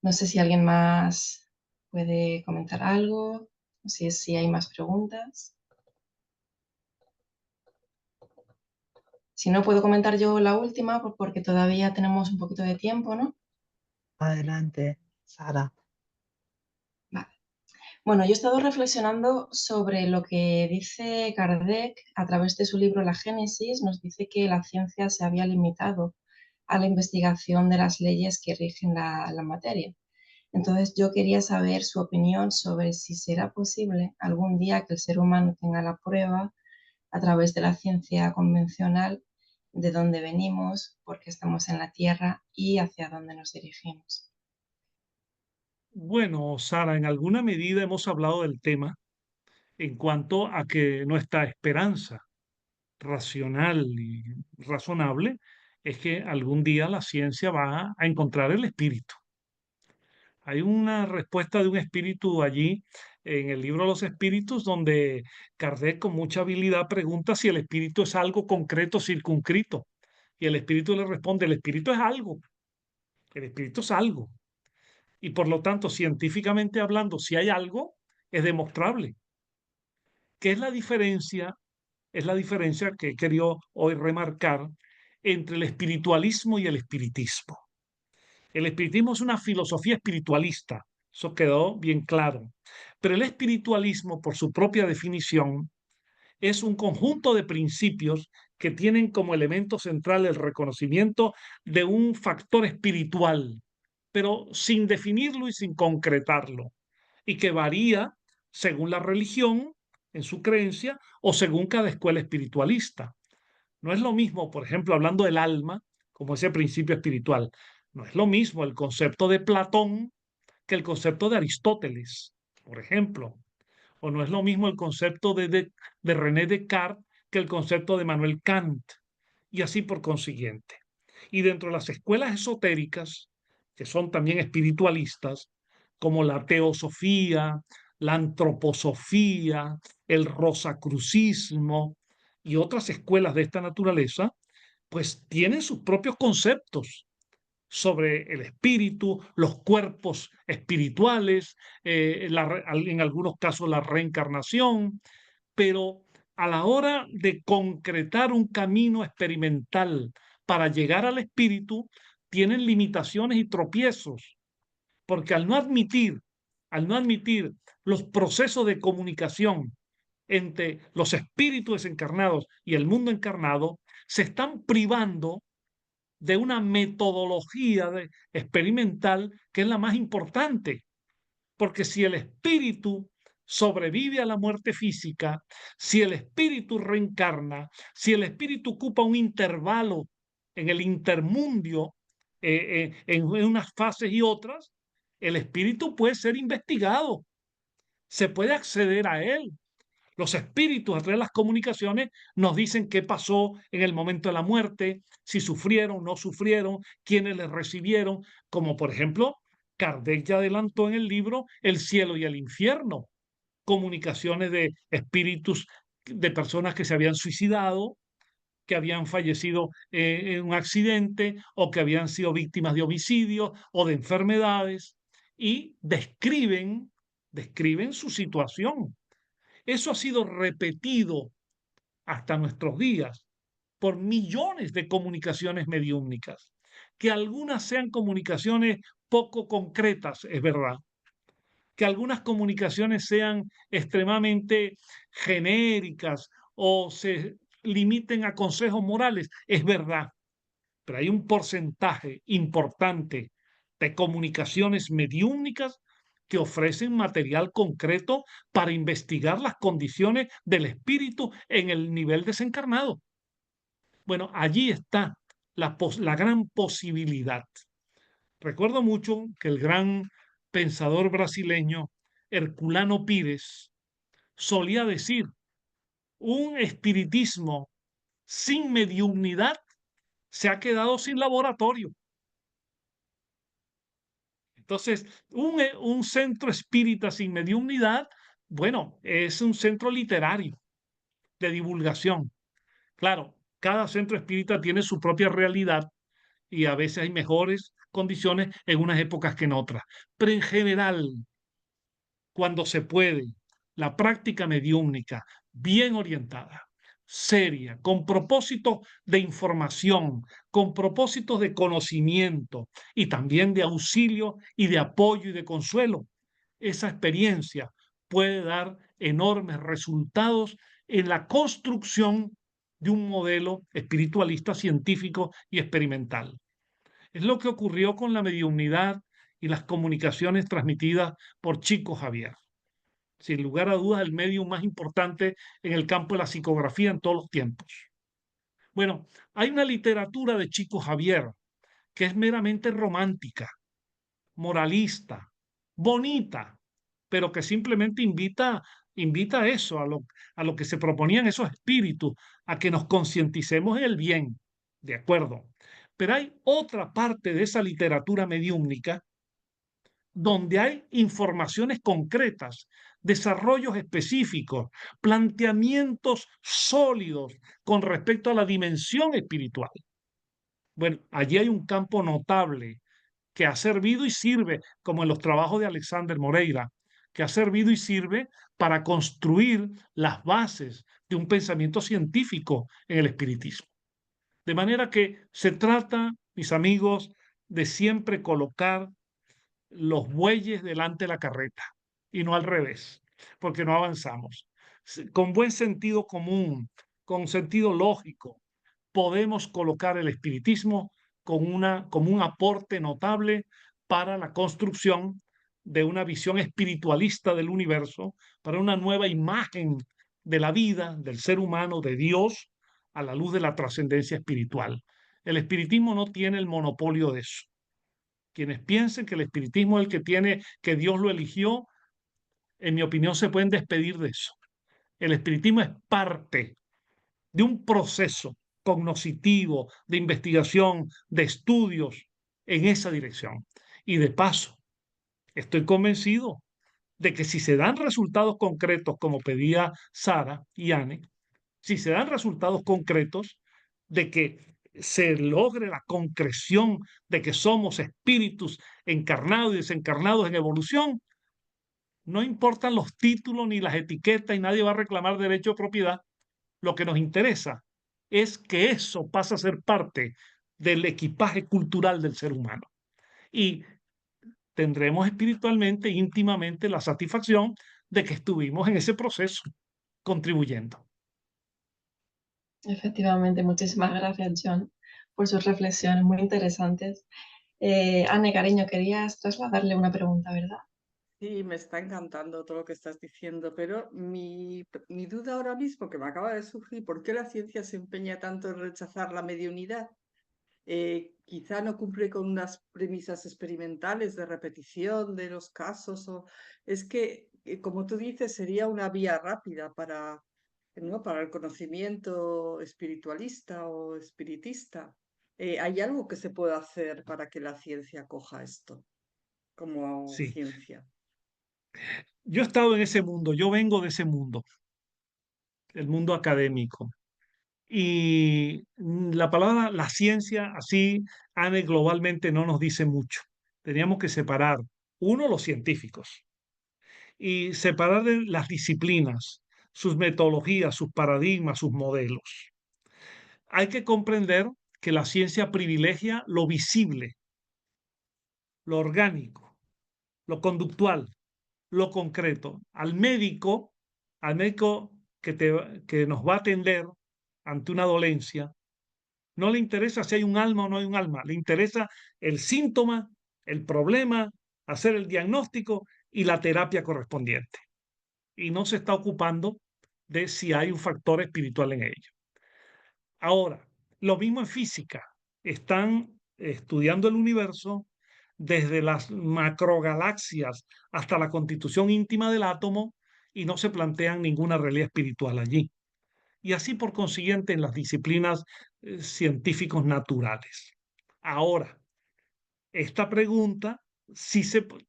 No sé si alguien más puede comentar algo, no sé si hay más preguntas. Si no, puedo comentar yo la última porque todavía tenemos un poquito de tiempo, ¿no? Adelante, Sara. Vale. Bueno, yo he estado reflexionando sobre lo que dice Kardec a través de su libro La Génesis. Nos dice que la ciencia se había limitado a la investigación de las leyes que rigen la materia. Entonces yo quería saber su opinión sobre si será posible algún día que el ser humano tenga la prueba a través de la ciencia convencional de dónde venimos, por qué estamos en la Tierra y hacia dónde nos dirigimos. Bueno, Sara, en alguna medida hemos hablado del tema en cuanto a que nuestra esperanza racional y razonable es que algún día la ciencia va a encontrar el espíritu. Hay una respuesta de un espíritu allí en el libro Los Espíritus, donde Kardec con mucha habilidad pregunta si el espíritu es algo concreto, circunscrito. Y el espíritu le responde, el espíritu es algo, el espíritu es algo. Y por lo tanto, científicamente hablando, si hay algo, es demostrable. ¿Qué es la diferencia? Es la diferencia que he querido hoy remarcar entre el espiritualismo y el espiritismo. El espiritismo es una filosofía espiritualista, eso quedó bien claro. Pero el espiritualismo, por su propia definición, es un conjunto de principios que tienen como elemento central el reconocimiento de un factor espiritual, pero sin definirlo y sin concretarlo, y que varía según la religión, en su creencia, o según cada escuela espiritualista. No es lo mismo, por ejemplo, hablando del alma, como ese principio espiritual, no es lo mismo el concepto de Platón que el concepto de Aristóteles, por ejemplo, o no es lo mismo el concepto de René Descartes que el concepto de Manuel Kant, y así por consiguiente. Y dentro de las escuelas esotéricas, que son también espiritualistas, como la teosofía, la antroposofía, el rosacrucismo y otras escuelas de esta naturaleza, pues tienen sus propios conceptos sobre el espíritu, los cuerpos espirituales, en algunos casos la reencarnación, pero a la hora de concretar un camino experimental para llegar al espíritu, tienen limitaciones y tropiezos, porque al no admitir los procesos de comunicación entre los espíritus desencarnados y el mundo encarnado, se están privando de una metodología experimental que es la más importante, porque si el espíritu sobrevive a la muerte física, si el espíritu reencarna, si el espíritu ocupa un intervalo en el intermundio, en unas fases y otras, el espíritu puede ser investigado, se puede acceder a él. Los espíritus a través de las comunicaciones nos dicen qué pasó en el momento de la muerte, si sufrieron, no sufrieron, quiénes les recibieron, como por ejemplo Kardec ya adelantó en el libro El cielo y el infierno, comunicaciones de espíritus de personas que se habían suicidado que habían fallecido en un accidente o que habían sido víctimas de homicidios o de enfermedades y describen su situación. Eso ha sido repetido hasta nuestros días por millones de comunicaciones mediúmnicas, que algunas sean comunicaciones poco concretas, es verdad, que algunas comunicaciones sean extremadamente genéricas o se limiten a consejos morales, es verdad, pero hay un porcentaje importante de comunicaciones mediúmnicas que ofrecen material concreto para investigar las condiciones del espíritu en el nivel desencarnado. Bueno, allí está la gran posibilidad. Recuerdo mucho que el gran pensador brasileño Herculano Pires solía decir, un espiritismo sin mediunidad se ha quedado sin laboratorio. Entonces, un centro espírita sin mediunidad, bueno, es un centro literario de divulgación. Claro, cada centro espírita tiene su propia realidad y a veces hay mejores condiciones en unas épocas que en otras. Pero en general, cuando se puede, la práctica mediúmnica bien orientada, seria, con propósitos de información, con propósitos de conocimiento y también de auxilio y de apoyo y de consuelo, esa experiencia puede dar enormes resultados en la construcción de un modelo espiritualista, científico y experimental. Es lo que ocurrió con la mediunidad y las comunicaciones transmitidas por Chico Javier. Sin lugar a dudas, el medio más importante en el campo de la psicografía en todos los tiempos. Bueno, hay una literatura de Chico Javier que es meramente romántica, moralista, bonita, pero que simplemente invita a eso, a lo que se proponían esos espíritus, a que nos concienticemos en el bien, de acuerdo. Pero hay otra parte de esa literatura mediúmnica donde hay informaciones concretas, desarrollos específicos, planteamientos sólidos con respecto a la dimensión espiritual. Bueno, allí hay un campo notable que ha servido y sirve, como en los trabajos de Alexander Moreira, que ha servido y sirve para construir las bases de un pensamiento científico en el espiritismo. De manera que se trata, mis amigos, de siempre colocar los bueyes delante de la carreta y no al revés, porque no avanzamos. Con buen sentido común, con sentido lógico, podemos colocar el espiritismo como un aporte notable para la construcción de una visión espiritualista del universo, para una nueva imagen de la vida, del ser humano, de Dios, a la luz de la trascendencia espiritual. El espiritismo no tiene el monopolio de eso. Quienes piensen que el espiritismo es el que tiene, que Dios lo eligió, en mi opinión se pueden despedir de eso. El espiritismo es parte de un proceso cognoscitivo, de investigación, de estudios en esa dirección. Y de paso, estoy convencido de que si se dan resultados concretos, como pedía Sara y Anne, si se dan resultados concretos de que se logre la concreción de que somos espíritus encarnados y desencarnados en evolución, no importan los títulos ni las etiquetas y nadie va a reclamar derecho de propiedad. Lo que nos interesa es que eso pasa a ser parte del equipaje cultural del ser humano. Y tendremos espiritualmente, íntimamente, la satisfacción de que estuvimos en ese proceso contribuyendo. Efectivamente, muchísimas gracias, John, por sus reflexiones muy interesantes. Anne, cariño, querías trasladarle una pregunta, ¿verdad? Sí, me está encantando todo lo que estás diciendo, pero mi duda ahora mismo que me acaba de surgir, ¿por qué la ciencia se empeña tanto en rechazar la mediunidad? Quizá no cumple con unas premisas experimentales de repetición de los casos, o es que, como tú dices, sería una vía rápida ¿no? Para el conocimiento espiritualista o espiritista. ¿Hay algo que se pueda hacer para que la ciencia coja esto como Sí, ciencia? yo he estado en ese mundo, yo vengo de ese mundo, el mundo académico, Y la palabra, la ciencia, así, Anne, globalmente no nos dice mucho. Teníamos que separar, uno, los científicos, y separar de las disciplinas, sus metodologías, sus paradigmas, sus modelos. Hay que comprender que la ciencia privilegia lo visible, lo orgánico, lo conductual, lo concreto. Al médico que nos va a atender ante una dolencia, no le interesa si hay un alma o no hay un alma, le interesa el síntoma, el problema, hacer el diagnóstico y la terapia correspondiente. Y no se está ocupando de si hay un factor espiritual en ello. Ahora, lo mismo en física. Están estudiando el universo desde las macrogalaxias hasta la constitución íntima del átomo y no se plantean ninguna realidad espiritual allí. Y así por consiguiente en las disciplinas científicos naturales. Ahora, esta pregunta sí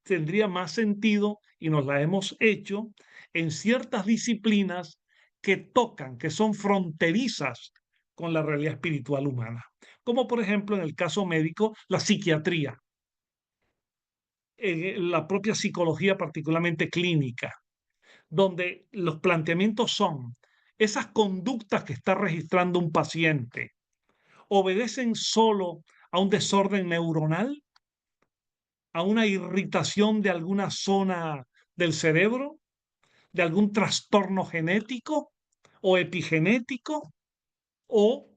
tendría más sentido y nos la hemos hecho en ciertas disciplinas que tocan, que son fronterizas con la realidad espiritual humana, como por ejemplo en el caso médico, la psiquiatría, la propia psicología particularmente clínica, donde los planteamientos son esas conductas que está registrando un paciente, ¿obedecen solo a un desorden neuronal, a una irritación de alguna zona del cerebro, de algún trastorno genético o epigenético, o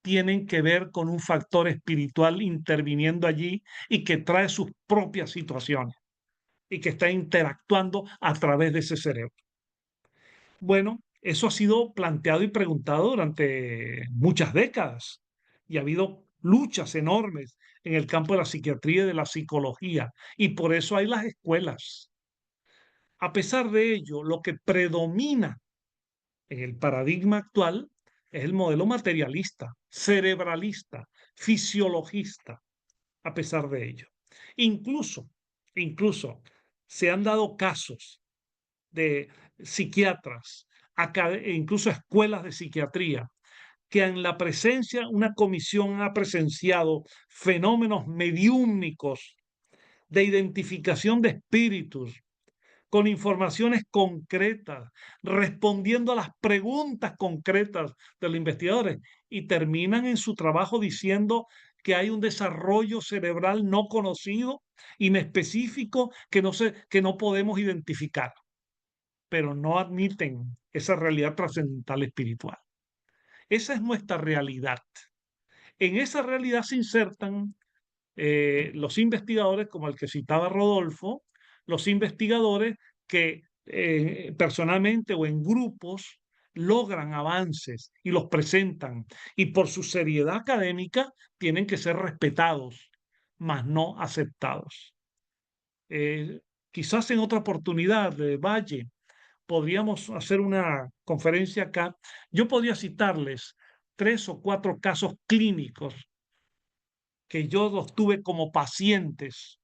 tienen que ver con un factor espiritual interviniendo allí y que trae sus propias situaciones y que está interactuando a través de ese cerebro? Bueno, eso ha sido planteado y preguntado durante muchas décadas y ha habido luchas enormes en el campo de la psiquiatría y de la psicología, y por eso hay las escuelas. A pesar de ello, lo que predomina en el paradigma actual es el modelo materialista, cerebralista, fisiologista, a pesar de ello. Incluso, incluso se han dado casos de psiquiatras, incluso escuelas de psiquiatría, que en la presencia, una comisión ha presenciado fenómenos mediúmnicos de identificación de espíritus, con informaciones concretas, respondiendo a las preguntas concretas de los investigadores, y terminan en su trabajo diciendo que hay un desarrollo cerebral no conocido, inespecífico, que no podemos identificar, pero no admiten esa realidad trascendental espiritual. Esa es nuestra realidad. En esa realidad se insertan los investigadores, como el que citaba Rodolfo, los investigadores que personalmente o en grupos logran avances y los presentan, y por su seriedad académica tienen que ser respetados, mas no aceptados. Quizás en otra oportunidad, Valle, podríamos hacer una conferencia acá. Yo podría citarles 3 o 4 casos clínicos que yo los tuve como pacientes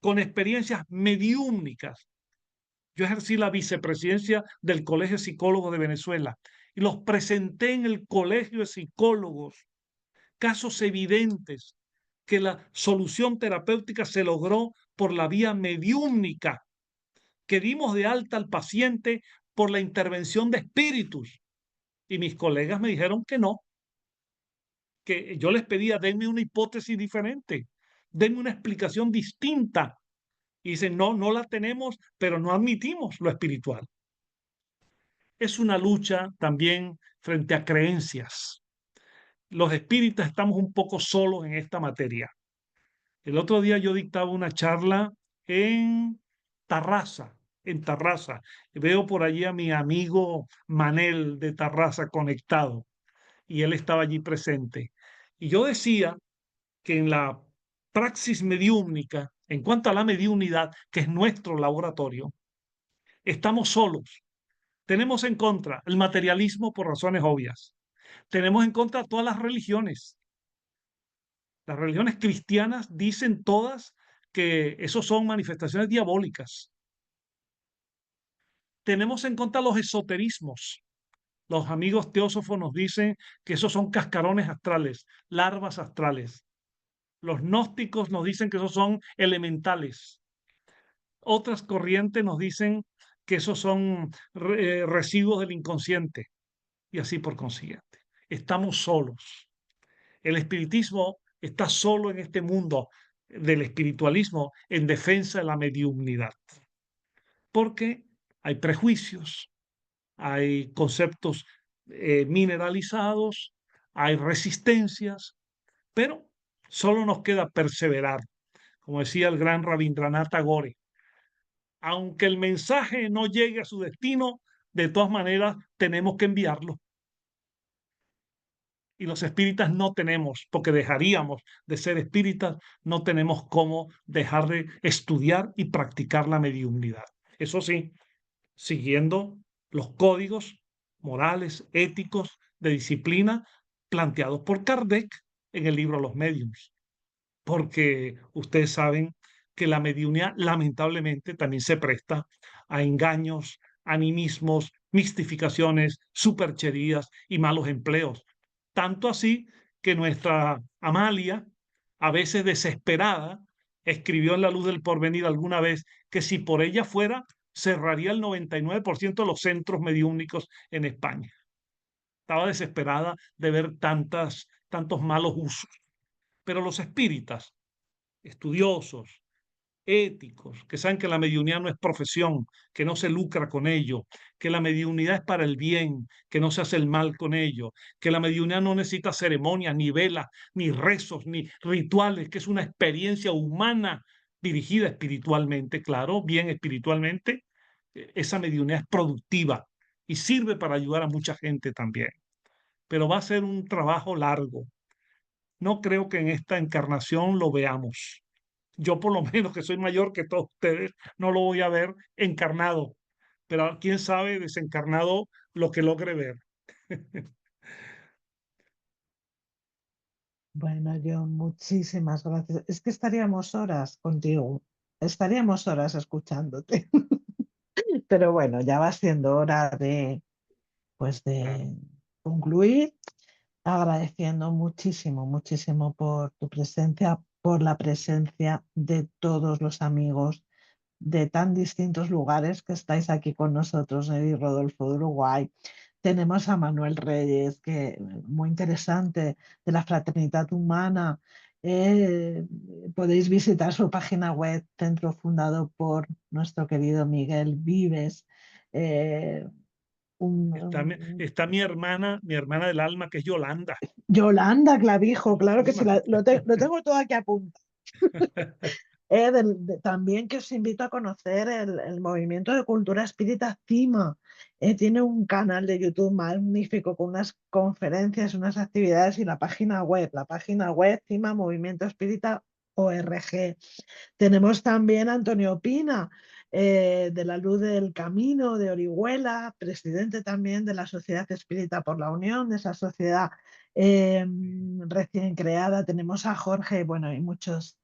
con experiencias mediúmnicas. Yo ejercí la vicepresidencia del Colegio de Psicólogos de Venezuela y los presenté en el Colegio de Psicólogos, casos evidentes que la solución terapéutica se logró por la vía mediúmnica, que dimos de alta al paciente por la intervención de espíritus. Y mis colegas me dijeron que no, que yo les pedía, denme una hipótesis diferente, denme una explicación distinta. Y dicen, no, no la tenemos, pero no admitimos lo espiritual. Es una lucha también frente a creencias. Los espíritas estamos un poco solos en esta materia. El otro día yo dictaba una charla en Tarrasa, en Tarrasa. Veo por allí a mi amigo Manel de Tarrasa conectado, y él estaba allí presente. Y yo decía que en la praxis mediúmnica, en cuanto a la mediunidad, que es nuestro laboratorio, estamos solos. Tenemos en contra el materialismo por razones obvias. Tenemos en contra todas las religiones. Las religiones cristianas dicen todas que eso son manifestaciones diabólicas. Tenemos en contra los esoterismos, Los amigos teósofos nos dicen que esos son cascarones astrales, larvas astrales. Los gnósticos nos dicen que esos son elementales. Otras corrientes nos dicen que esos son residuos del inconsciente. Y así por consiguiente. Estamos solos. El espiritismo está solo en este mundo del espiritualismo en defensa de la mediumnidad. Porque hay prejuicios, hay conceptos mineralizados, hay resistencias, pero solo nos queda perseverar. Como decía el gran Rabindranath Tagore, aunque el mensaje no llegue a su destino, de todas maneras tenemos que enviarlo. Y los espíritas no tenemos, porque dejaríamos de ser espíritas, no tenemos cómo dejar de estudiar y practicar la mediunidad. Eso sí, siguiendo los códigos morales, éticos, de disciplina planteados por Kardec en el libro Los Médiuns. Porque ustedes saben que la mediunidad lamentablemente también se presta a engaños, animismos, mistificaciones, supercherías y malos empleos. Tanto así que nuestra Amalia, a veces desesperada, escribió en La Luz del Porvenir alguna vez que si por ella fuera, cerraría el 99% de los centros mediúnicos en España. Estaba desesperada de ver tantos malos usos. Pero los espíritas, estudiosos, éticos, que saben que la mediunidad no es profesión, que no se lucra con ello, que la mediunidad es para el bien, que no se hace el mal con ello, que la mediunidad no necesita ceremonias, ni velas, ni rezos, ni rituales, que es una experiencia humana dirigida espiritualmente, claro, bien espiritualmente. Esa mediunidad es productiva y sirve para ayudar a mucha gente también. Pero va a ser un trabajo largo. No creo que en esta encarnación lo veamos. Yo por lo menos que soy mayor que todos ustedes, no lo voy a ver encarnado, pero quién sabe desencarnado lo que logre ver. Bueno, John, muchísimas gracias. Es que estaríamos horas contigo, estaríamos horas escuchándote. Pero bueno, ya va siendo hora pues Claro. de concluir, agradeciendo muchísimo, muchísimo por tu presencia, por la presencia de todos los amigos de tan distintos lugares que estáis aquí con nosotros, Neri Rodolfo de Uruguay. Tenemos a Manuel Reyes, que muy interesante, de la Fraternidad Humana. Eh, Podéis visitar su página web, centro fundado por nuestro querido Miguel Vives. Eh, Está mi hermana del alma, que es Yolanda. Yolanda Clavijo, claro que sí, Yolanda. lo tengo todo aquí apuntado. También que os invito a conocer el movimiento de cultura espírita CIMA. Tiene un canal de YouTube magnífico con unas conferencias, unas actividades y la página web CIMA Movimiento Espírita ORG. Tenemos también a Antonio Pina, de la Luz del Camino de Orihuela, presidente también de la Sociedad Espírita por la Unión, de esa sociedad recién creada. Tenemos a Jorge, bueno, y muchos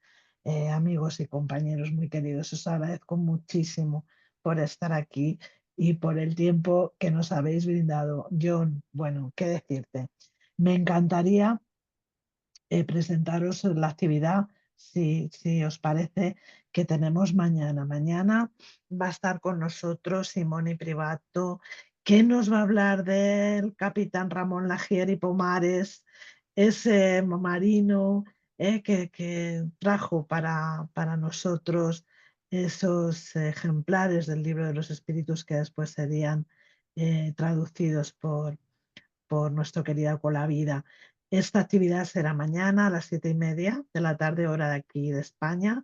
amigos y compañeros muy queridos. Os agradezco muchísimo por estar aquí y por el tiempo que nos habéis brindado. John, bueno, ¿qué decirte? Me encantaría presentaros la actividad, si os parece, que tenemos mañana. Mañana va a estar con nosotros Simone Privato, que nos va a hablar del capitán Ramón Lagieri Pomares, ese marino que trajo para nosotros esos ejemplares del libro de los espíritus que después serían traducidos por nuestro querido Colavida. Esta actividad será mañana a las 7:30 de la tarde, hora de aquí de España.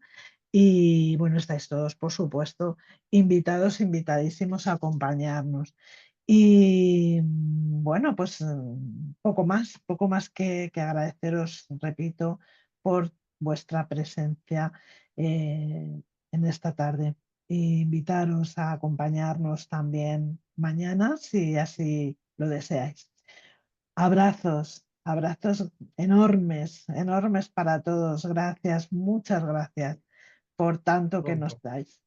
Y bueno, estáis todos, por supuesto, invitados, invitadísimos a acompañarnos. Y bueno, pues poco más que agradeceros, repito, por vuestra presencia en esta tarde. E invitaros a acompañarnos también mañana, si así lo deseáis. Abrazos, abrazos enormes, enormes para todos. Gracias, muchas gracias por tanto que nos Pronto. dais.